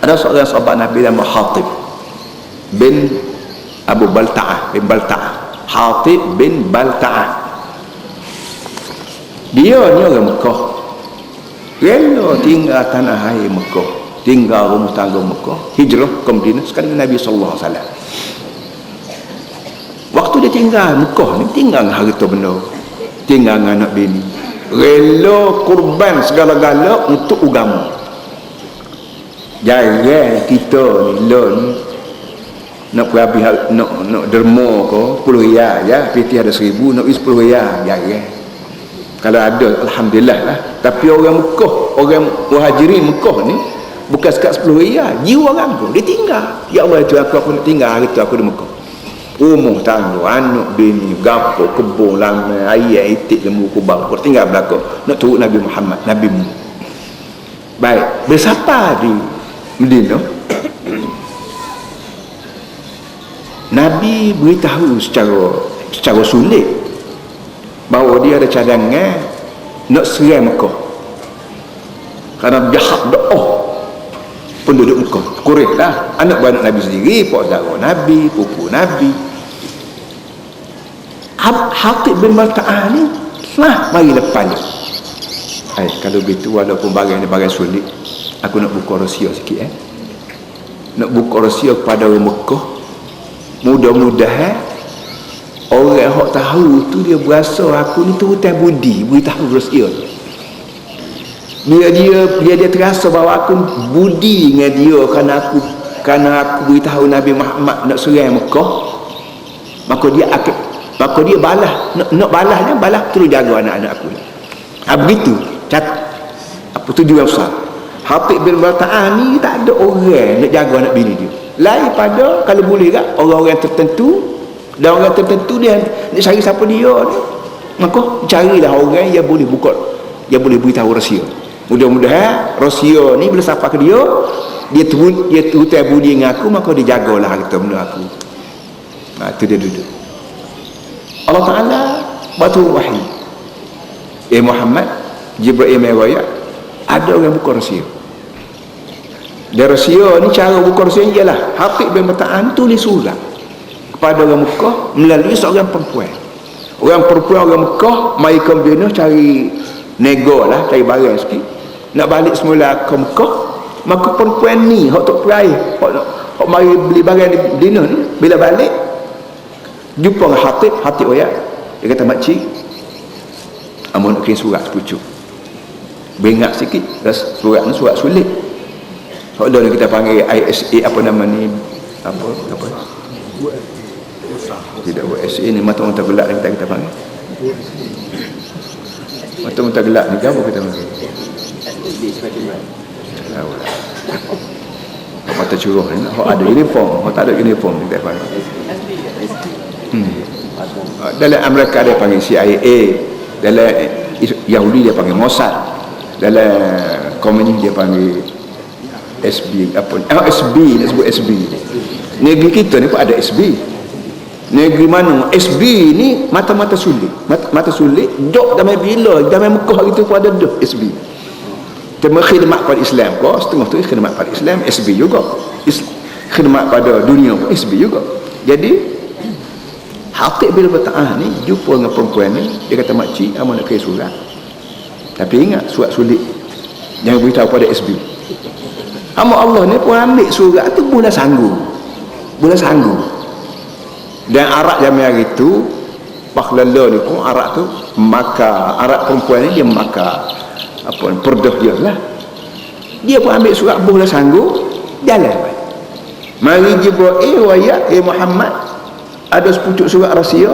Ada seorang sahabat Nabi nama Hatib bin Abu Balta'ah bin Balta'ah. Hatib bin Balta'ah. Dia ni orang Mekah, rela tinggal tanah air Mekah, tinggal rumah tangga Mekah, hijrah ke Madinah sekali dengan Nabi sallallahu alaihi wasallam. Waktu dia tinggal Mekah ni, tinggal dengan harta benda, tinggal dengan anak bini, rela kurban segala-gala untuk agama. Jarang kita ni nak pergi nak derma ke 10 riyal ya, PT ada 1000, nak pergi 10 riyal jarang. Kalau ada, alhamdulillah lah. Tapi orang Mekah, orang muhajirin Mekah ni bukan sekat 10 riyal, jiwa orang tu dia tinggal. Ya Allah, itu aku nak tinggal hari tu aku di Mekah, rumah tangga, anak bini, gapo, kebun, lamai, ayat, itik, lembu, kubang, aku tinggal belakang nak turut Nabi Muhammad, Nabi mu. Baik, bersapa di Medina, Nabi beritahu secara sulit bahawa dia ada cadangan nak serang Mekah kerana jahat doa penduduk Mekah. Quraisy lah, anak beranak Nabi sendiri, pak saudara Nabi, pupu Nabi. Hatib bin Balta'ah ni lah mari lepas dia. Kalau begitu walaupun barang ni barang sulit, aku nak buka rahsia sikit nak buka rahsia kepada orang Mekah. Mudah-mudahan orang yang tahu tu dia berasa aku ni turutan budi, beritahu rahsia. Dia terasa bahawa aku budi dengan dia kerana aku beritahu Nabi Muhammad nak serang Mekah, maka dia balas, nak balasnya balas terus jaga anak-anak aku. Begitu apa tujuan besar. Hatib bin Balta'ah ni tak ada orang nak jaga anak bini dia lain pada kalau boleh tak orang-orang tertentu. Dan orang tertentu dia nak cari siapa dia ni, maka carilah orang yang boleh buka, yang boleh beritahu rahsia. Mudah-mudahan rahsia ni bila sampai ke dia turutan budi dengan aku, maka dia jagalah harta benda aku. Itu dia duduk. Allah Ta'ala batu wahyu, Muhammad, Jibril mewayat, ada orang buka rahsia. Dan rahsia ni, cara buka rahsia ni ialah Hatib bin Balta'ah tulis surat kepada orang Mekah melalui seorang perempuan. Orang Mekah mai ke Madinah cari nego lah, cari barang sikit, nak balik semula ke Mekah. Maka perempuan ni hak tak perai, hak mari beli barang di Madinah ni, bila balik jumpa dengan Hatib ayat. Dia kata, makcik, amun nak kirim surat pucuk, bengak sikit surat ni, surat sulit. Hak dah kita panggil ISA, apa nama ni, apa tidak buat SA ni, mata-mata gelap ni kita panggil mata-mata gelap ni, apa kita panggil mata curah ni, ada uniform, tak ada uniform kita panggil dalam Amerika dia panggil CIA, dalam Yahudi dia panggil Mossad, dalam komunis dia panggil SB apa ni? SB, nak sebut SB. Negeri kita ni pun ada SB. Negeri mana? SB ni mata-mata sulit. Mata sulit dok damai bila, damai Mekah itu pun ada dok SB. Tema khidmat pada Islam kau, setengah tu khidmat pada Islam, SB juga. Khidmat pada dunia pun SB juga. Jadi Hatib bin Balta'ah ni jumpa dengan perempuan ni, dia kata, makcik, amat nak kira surat. Tapi ingat, surat sulit. Jangan beritahu pada SB. Hamba Allah ni pun ambil surat tu bulan sanggup. Dan arak zaman hari tu, Pakhlala ni pun arak tu maka arak perempuan ni dia maka apa perdah dia lah. Dia pun ambil surat bulan sanggup, jalan. Mari Jibril wayat Muhammad, ada sepucuk surat rahsia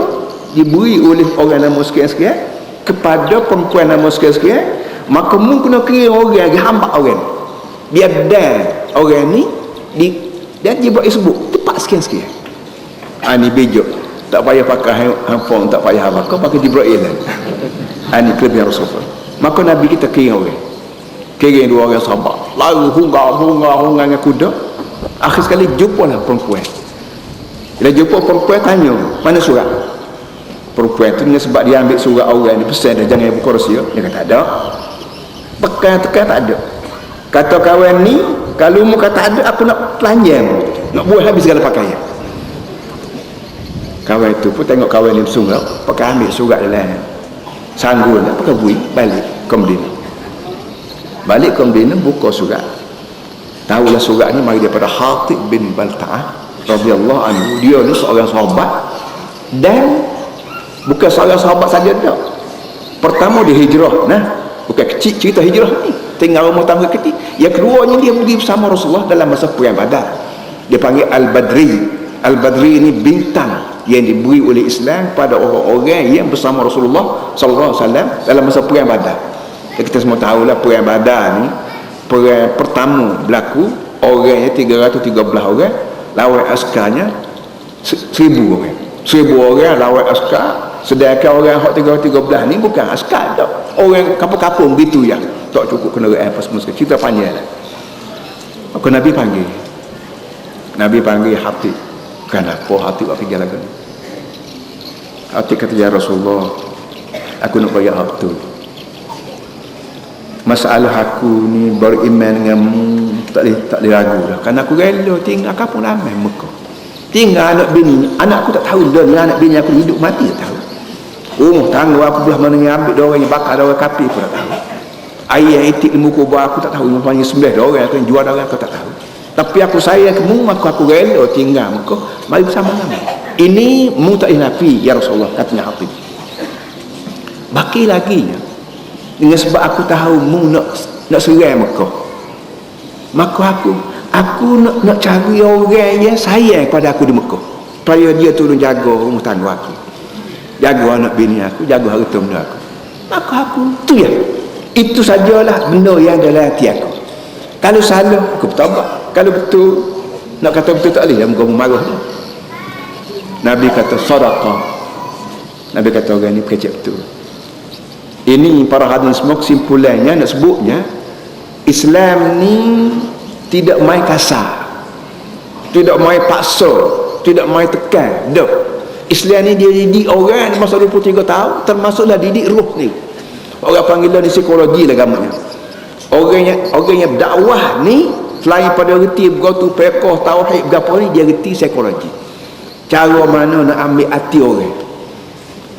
diberi oleh orang nama sekian-sekian kepada perempuan nama sekian-sekian, maka mu kena kira orang lagi hamba orang biar dan orang ni dan Jibril sebut tepat sekian-sekian. Ni bejok, tak payah pakai handphone, tak payah apa, kau pakai Jibril lah. Ni kelebihan Rasulullah. Maka Nabi kita kira orang, kira dua orang sahabat lalu hungar dengan kuda. Akhir sekali jumpalah perempuan. Bila jumpa perempuan, tanya, mana surat? Perempuan tu dengan sebab dia ambil surat orang ni, pesan dia jangan buka rahsia. Dia kata ada. Tekan tak ada. Kata kawan ni, kalau mu kata ada, aku nak telanjang, nak buat habis segala pakaian. Kawan tu pun tengok kawan ni bersunggah, pakai ambil surat dalam sanggul, pakai bui, balik ke Medina. Balik ke Medina, buka surat. Tahulah surat ni mari daripada Hatib bin Balta'ah radhiyallahu anhu. Dia ni seorang sahabat, dan bukan seorang sahabat saja dah. Pertama dia hijrah, bukan kecil cerita hijrah ni, tinggal rumah tangga kecil. Yang keduanya dia pergi bersama Rasulullah dalam masa perang Badar. Dia panggil Al-Badri. Al-Badri ni bintang yang diberi oleh Islam pada orang-orang yang bersama Rasulullah sallallahu alaihi wasallam dalam masa perang Badar. Kita semua tahulah perang Badar ni perang pertama berlaku, orangnya 313 orang, lawan askarnya 1000 orang. 1000 orang lawan askar, sedangkan orang hak 313 ni bukan askar dah. Orang kampung-kampung gitu ya. Tak cukup kenderaan apa semua. Cerita panjang lah. Maka Nabi panggil Hatib. Kenapa Hatib buat pergi lagu ni? Hatib kata, ya Rasulullah, aku nak bayar hak tu. Masalah aku ni beriman denganmu tak boleh ragu dah. Kerana aku rela tinggal kampung ramai Mekah. Tinggal anak bini, anak aku tak tahu dah ni anak bini aku hidup mati tak tahu. Rumah tangga aku belah mana yang ambil orang yang bakar orang kafir pun tak tahu. Ayah itik ilmu kubur aku tak tahu, namanya sembelih orang aku yang jual orang aku tak tahu. Tapi aku sayang kamu, aku rela tinggal Mekah, mari bersama-sama. Ini mu tak nafi ya Rasulullah, katanya Hatib. Baki lagi ya. Dengan sebab aku tahu mu nak serang Mekah, maka aku nak cari orang yang sayang pada aku di Mekah, supaya dia turun jaga rumah tangga aku, jaga anak bini aku, jaga harta benda aku. Maka aku tu ya, itu sajalah benda yang dalam hati aku. Kalau salah aku bertaubat, kalau betul nak kata betul tak boleh, muka marah dia. Nabi kata sadaqah. Nabi kata orang ni berkecek betul. Ini para hadirin semua kesimpulannya nak sebutnya, Islam ni tidak main kasar, tidak main paksa, tidak main tekan. Dah. Islam ni dia didik orang masa 23 tahun, termasuklah didik roh ni. Orang panggilan di psikologi lah gamanya. Orang yang dakwah ni selain pada reti bergotu fiqh, tauhid, berapa ni dia reti psikologi. Cara mana nak ambil hati orang.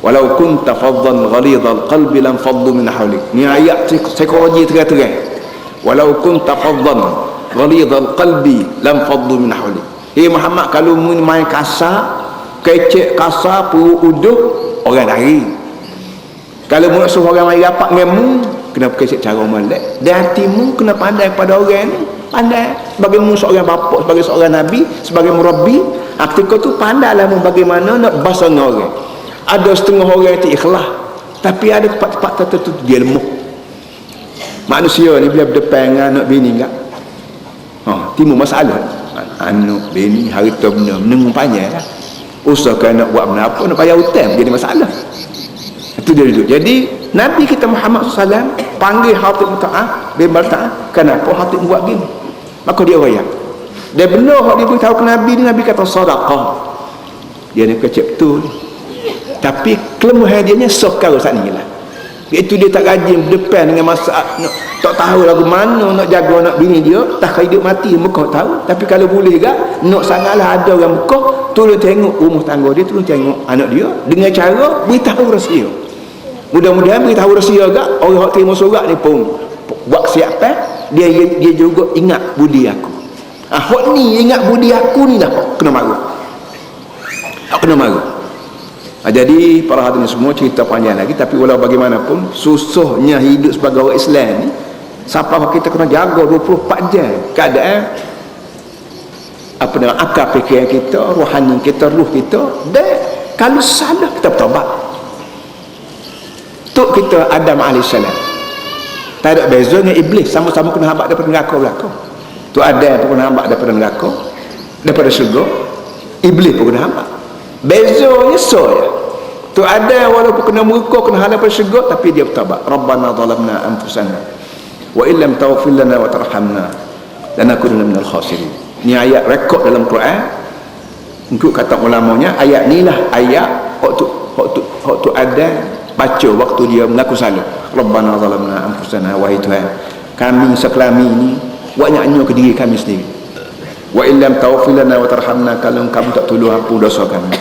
Walau kunta faddan ghalidhal qalbi lam faddu min hawlik. Ni ayat psikologi terang-terang. Walau kunta faddan ghalidhal qalbi lam faddu min hawlik. Muhammad, kalau mu main kasar, kecek kasar, perut uduh, orang lari. Kalau mu nak suruh orang main rapat dengan mu, kena kecek cara molek. Dan hatimu kena pandai pada orang ni, pandai sebagai mu seorang bapa, sebagai seorang nabi, sebagai murabbi. Ketika tu pandailah mu bagaimana nak bahasa dengan orang. Ada setengah orang itu ikhlas, tapi ada tempat-tempat tertentu dia lemah. Manusia ni bila berdepan dengan anak bini enggak, timbul masalah. Anak bini harta benda menengok panjang lah. Usahakan nak buat benda apa, nak bayar hutang jadi masalah. Itu dia duduk. Jadi Nabi kita Muhammad SAW panggil Hatib bin Balta'ah. Kenapa Hatib buat gini? Maka dia royak. Dan benar hak dia beritahu ke Nabi ni, Nabi kata sadaqah. Dia ni kecek betul. Tapi kelemahan dia ni sokar saat ni lah. Iaitu dia tak rajin berdepan dengan masalah, tak tahu lagu mana nak jaga anak bini dia, tak hidup mati Mekah tahu. Tapi kalau boleh gak, nak sangatlah ada orang Mekah tolong tengok rumah tangga dia, tolong tengok anak dia dengan cara beritahu rahsia. Mudah-mudahan beritahu rahsia gak, orang yang terima surat ni pun buat kesiapan, dia juga ingat budi aku. Hak ni ingat budi aku ni dah kena marah. Kena marah. Jadi para hadirin semua, cerita panjang lagi, tapi walau bagaimanapun susahnya hidup sebagai orang Islam ni, sampai kita kena jaga 24 jam keadaan apa dengan akal fikiran kita, rohani kita, ruh kita. Dan kalau salah kita bertaubat. Tok kita Adam AS tak ada beza dengan iblis, sama-sama kena hambak daripada neraka belaka. Tok Adam pun kena hambak daripada neraka, daripada syurga. Iblis pun kena hambak. Bezanya so ya. Tu ada walaupun kena murka, kena halal pada syurga, tapi dia bertaubat. Rabbana zalamna anfusana wa illam taghfir lana wa tarhamna lanakunanna minal khasirin. Ni ayat rekod dalam Quran. Untuk kata ulamanya, ayat ni lah ayat waktu ada baca waktu dia mengaku salah. Rabbana zalamna anfusana, wahai Tuhan, kami sekelami ini buatnya ke diri kami sendiri. Wa illam taghfir lana wa tarhamna, kalau kamu tak tolong ampun dosa kami,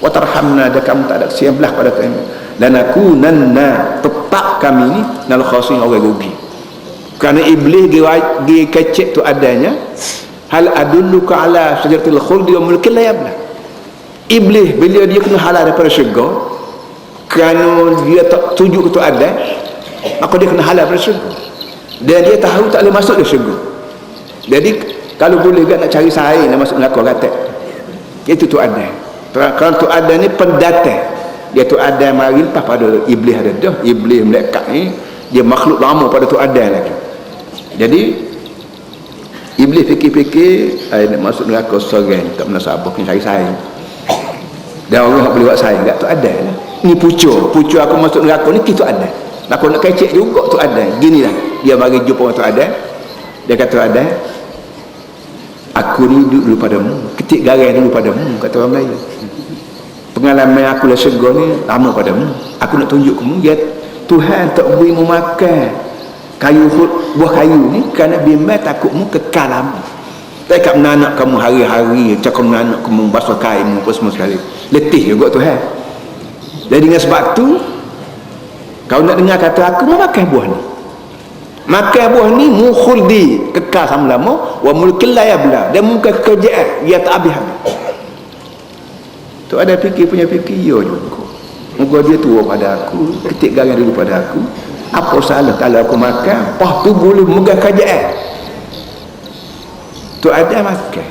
wa tarhamna, dan kamu tak ada kesian belah pada kami, lanakunanna, tetap kami ni nal khasirin, orang rugi. Kerana iblis dia kecek tu adanya, hal adulluka ala syajaratil khuldi wa mulkin la yabla. Iblis bila dia kena halal daripada syurga, kerana dia tak tuju ke tu ada, maka dia kena halal daripada syurga, dan dia tahu tak boleh masuk ke syurga. Jadi kalau boleh kan nak cari sahaja nak masuk neraka kata. Itu tu ada. Kerana tu ada ni pendatang. Dia tu ada mari lepas pada iblis ada dah. Iblis malaikat ni dia makhluk lama pada tu ada lagi. Jadi iblis fikir-fikir nak masuk neraka seorang, tak pernah sabar kena cari sahaja. Dan orang yang boleh buat sahaja kat tu ada lah. Ni pucuk aku masuk neraka ni tu ada. Aku nak kecek juga tu ada. Ginilah dia bagi jumpa orang tu ada. Dia kata ada, aku ni duduk dulu padamu, ketik garai dulu padamu, kata orang Melayu. Pengalaman aku lah syurga ni lama padamu. Aku nak tunjuk kamu, ya Tuhan tak beri mu makan buah kayu ni kerana bimbang takutmu kekal lama. Tak kat menanak kamu hari-hari, cakap menanak kamu basuh kainmu apa semua sekali. Letih juga Tuhan. Jadi dengan sebab tu, kau nak dengar kata aku mau makan buah ni. Makan buah ni mukhuldi, kekal sama lama, wa mulkil la yabla, dan muka kerjaan dia tak habis-habis. Tu ada fikir punya fikir ya juga. Muka dia tua pada aku, ketik garam dulu pada aku. Apa salah kalau aku makan, lepas tu boleh muka kerjaan. Tu ada makan.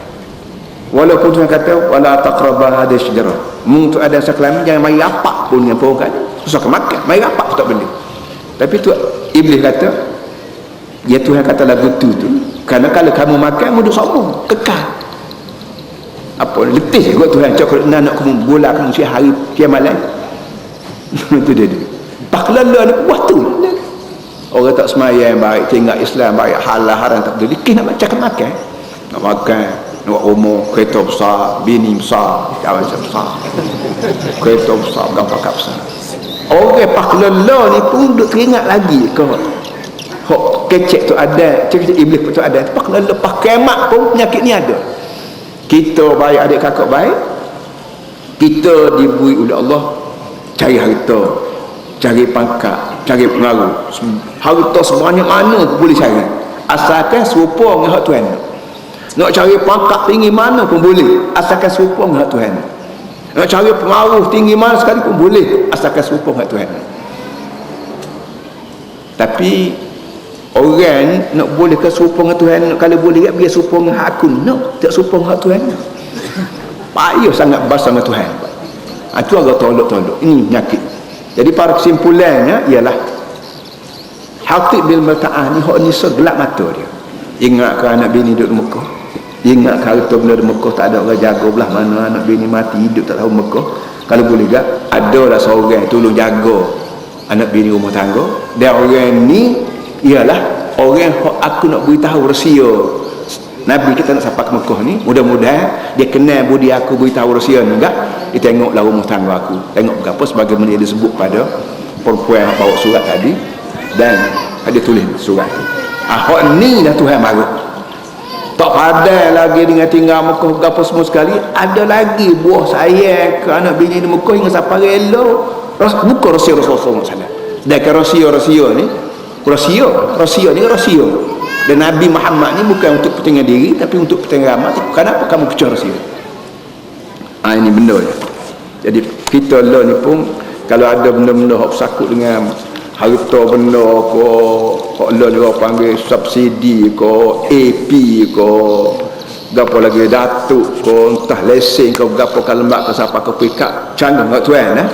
Walaupun Tuhan kata wala taqraba hadhihi syajarah. Mung tu ada sekelamin jangan mari rapat pun dengan pohon kan. Susah makan, mari rapat pun tak boleh. Tapi tu iblis kata, ya Tuhan kata lagu tu kerana kalau kamu makan mudah sombong kekal apa letih juga Tuhan cakap nak kamu bola kamu si hari kiamat itu dia paklala ni buat tu orang tak semayang baik, tinggal Islam baik, halal haram tak boleh dikit nak makan nak makan, nak buat rumah, kereta besar, bini besar, kawan besar, kereta besar, gambar besar. Orang paklala ni pun duk teringat lagi kau hok kecek tu ada, kecek iblis tu ada. Kalau lepas kiamat pun penyakit ni ada. Kita baik, adik kakak baik, kita diberi oleh Allah cari harta, cari pangkat, cari pengaruh. Harta sebanyak mana pun boleh cari, asalkan serupa dengan hak Tuhan. Nak cari pangkat tinggi mana pun boleh, asalkan serupa dengan hak Tuhan. Nak cari pengaruh tinggi mana sekali pun boleh, asalkan serupa dengan Tuhan. Tapi orang nak boleh ke serupa dengan Tuhan, kalau boleh biar serupa dengan aku, tak serupa dengan Tuhan. Payah sangat bahasa dengan Tuhan. Itu agak tolok-tolok. Ini penyakit. Jadi para kesimpulannya ialah hati bil mata'ah ni hak ni segelap mata dia. Ingat ke anak bini duduk Mekah, ingat ke harta benda di Mekah tak ada orang jaga belah mana, anak bini mati hidup tak tahu Mekah. Kalau boleh tak ada lah seorang tolong jaga anak bini rumah tangga. Dan orang ni ialah orang yang aku nak beritahu rahsia Nabi kita nak sampai ke Mekah ni, mudah-mudahan dia kenal budi aku, beritahu rahsia ni enggak, dia tengoklah rumah tangga aku, tengok berapa sebagaimana dia disebut pada perempuan yang bawa surat tadi, dan dia tulis surat tu. Hak ni dah Tuhan marah. Tak padai lagi dengan tinggal Mekah berapa semua sekali, ada lagi buah sayang ke anak bini di Mekah hingga sampai rela. Bukan rahsia Rasulullah SAW. Dan rahsia ni rahsia ni rahsia. Dan Nabi Muhammad ni bukan untuk kepentingan diri, tapi untuk kepentingan ramai. Kenapa kamu pecah rahsia? Ini benda ya. Jadi kita lah ni pun, kalau ada benda-benda hak bersangkut dengan harta benda ko, hak lah dia panggil subsidi ko, AP ko, gapo lagi datuk ko, entah lesen ko, gapo kalau mak ke siapa ke pikap, canggih kat tuan eh.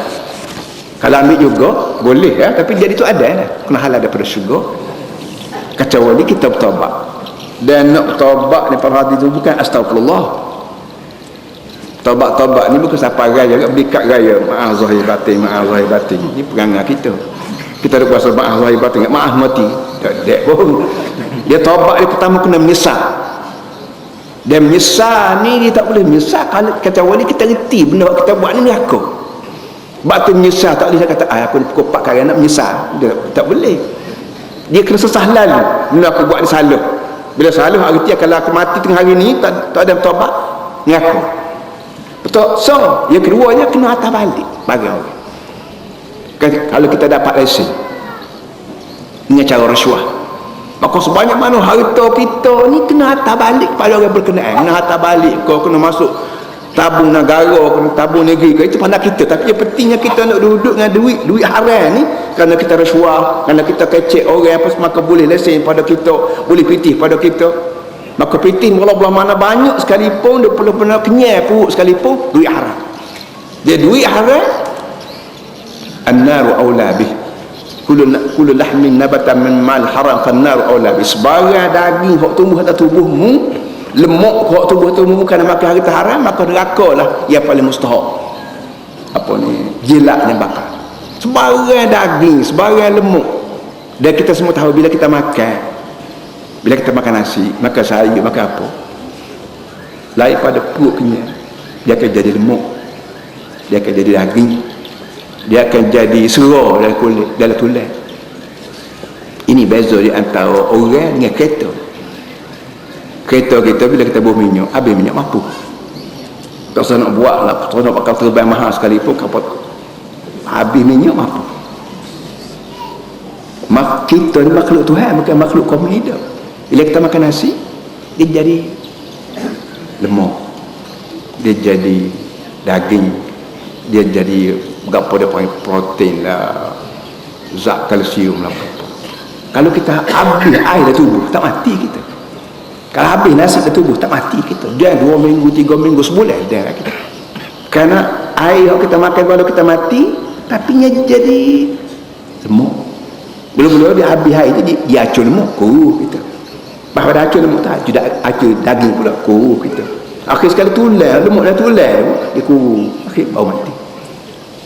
Kalau ambil juga boleh ya, tapi jadi tu ada kena halal daripada syurga. Kecuali kita bertaubat. Dan nak bertaubat ni para hadis tu bukan astagfirullah. Taubat ni bukan siapa raya, berikat raya, maaf zahir batin, maaf zahir batin. Ni perangai kita. Kita ada kuasa maaf zahir batin, maaf mati. Tak pun. Dia taubat dia pertama kena menyesal. Dan menyesal ni dia tak boleh menyesal kalau kecuali kita reti benda kita buat ni aku. Batu menyesal tak boleh kata aku pukul 4 kali nak menyesal. Dia tak boleh. Dia kena sesah lalu. Bila aku buat dia salah. Bila salah arti kalau aku mati tengah hari ni tak ada bertaubat ni aku. Betul. So, yang keduanya kena atas balik bagi orang. Kalau kita dapat lesen dengan cara rasuah, maka sebanyak mana harta kita ni kena atas balik pada orang berkenaan. Kena atas balik, kau kena masuk tabung negara, kena tabung negeri ke, itu pandang kita. Tapi yang pentingnya kita nak duduk dengan duit haram ni, kerana kita rasuah, kerana kita kecek orang apa, maka boleh lesen pada kita, boleh pitih pada kita. Maka pitih walau belah mana banyak sekalipun, dia perlu benar kenyal perut sekalipun, duit haram. Dia duit haram, an-naru awla bih. Kullu lahmin nabatan min mal haram fan-naru awla bih. Sebarang daging hak tumbuh atas tubuhmu, lemuk hak tubuh-tubuhmu kerana makan harta haram, maka neraka lah yang paling mustahak. Apa ni? Jilat dan bakar. Sebarang daging, sebarang lemuk. Dan kita semua tahu bila kita makan, bila kita makan nasi, makan sayur, makan apa, lain pada perut kenyal, dia akan jadi lemuk, dia akan jadi daging, dia akan jadi serah dalam kulit, dalam tulang. Ini beza di antara orang dengan kereta. Kereta kita bila kita buang minyak, habis minyak mampu. Tak usah nak buat lah, tak nak pakai terbang mahal sekalipun, kapal habis minyak mampu. Kita ni makhluk Tuhan, bukan makhluk kaum hidup. Bila kita makan nasi, dia jadi lemuk, dia jadi daging, dia jadi berapa dia panggil protein lah, zat kalsium lah. Kalau kita habis air dalam tubuh, tak mati kita. Kalau habis nasi dalam tubuh, tak mati kita. Dia 2 minggu, 3 minggu, sebulan dia kita. Kerana air yang kita makan kalau kita mati, tapi jadi lemuk. Bila-bila dia habis air tu, dia acur lemuk, kuruh kita. Bahawa dah acur lemuk tak, dia acur daging pula, kuruh kita. Akhir sekali tulang, lemuk dah tulang, dia kuruh. Akhir baru mati.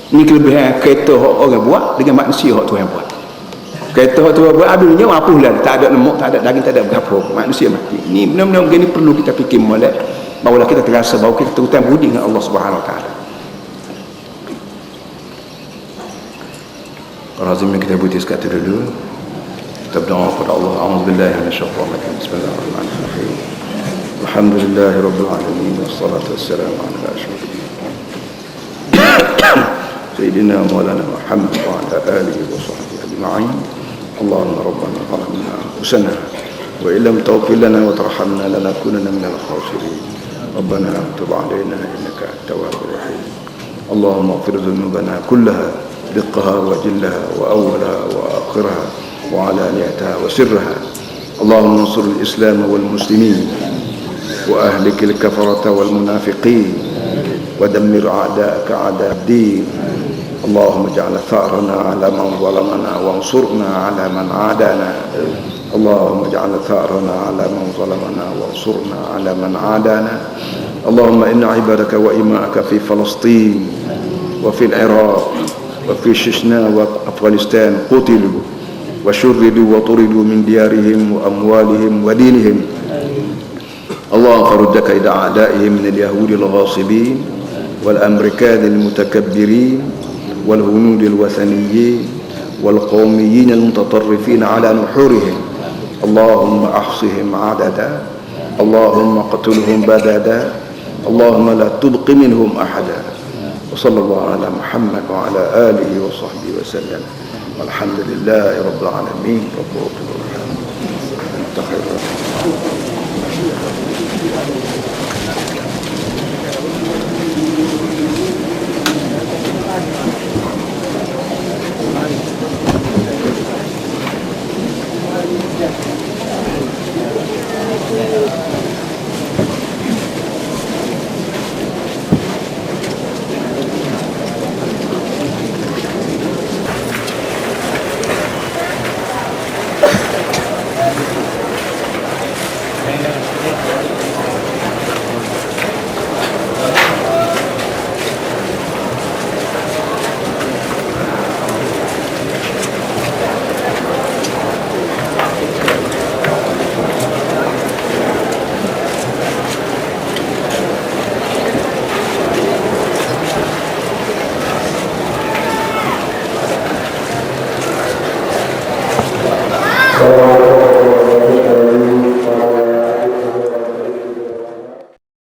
Ini kelebihan kereta orang buat dengan manusia Tuhan buat. Kereta Tuhan buat habis minyak apa lah, tak ada lemuk, tak ada daging, tak ada berapa, manusia mati. Ini benar-benar begini perlu kita fikir molek, barulah kita terasa bahawa kita terhutang budi dengan Allah Subhanahu Wa Taala. Razim yang kita butuh sekali dulu. Kita berdoa kepada Allah. A'udzubillahi minasyaitonir rajim. Bismillahirrahmanirrahim. Alhamdulillahirabbil alamin wassalatu wassalamu ala asyrofil sayyidina maulana Muhammad wa ala alihi wa sahbihi ajma'in. Allahumma rabbana zalamna anfusana wa illam taghfir lana wa tarhamna lanakunanna minal khasirin. Rabbana tub 'alaina innaka at-tawwabur rahim. Allahumma ighfir dhunubana kullaha دقها وجلها وأولها وآخرها وعلانيتها وسرها. اللهم انصر الإسلام والمسلمين وأهلك الكفرة والمنافقين ودمر أعداءك أعداء الدين. اللهم اجعل ثأرنا على من ظلمنا وانصرنا على من عادانا. اللهم اجعل ثأرنا على من ظلمنا وانصرنا على من عادانا. اللهم إن عبادك وإماءك في فلسطين وفي العراق وفي شيشنا وأفغانستان قتلوا وشردوا وطردوا من ديارهم وأموالهم ودينهم. اللهم فرد كيد أعدائهم من اليهود الغاصبين والأمريكان المتكبرين والهنود الوثنيين والقوميين المتطرفين على نحورهم. اللهم أحصهم عددا، اللهم اقتلهم بددا، اللهم لا تبق منهم أحدا. وصلى الله على محمد وعلى آله وصحبه وسلم، والحمد لله رب العالمين. رب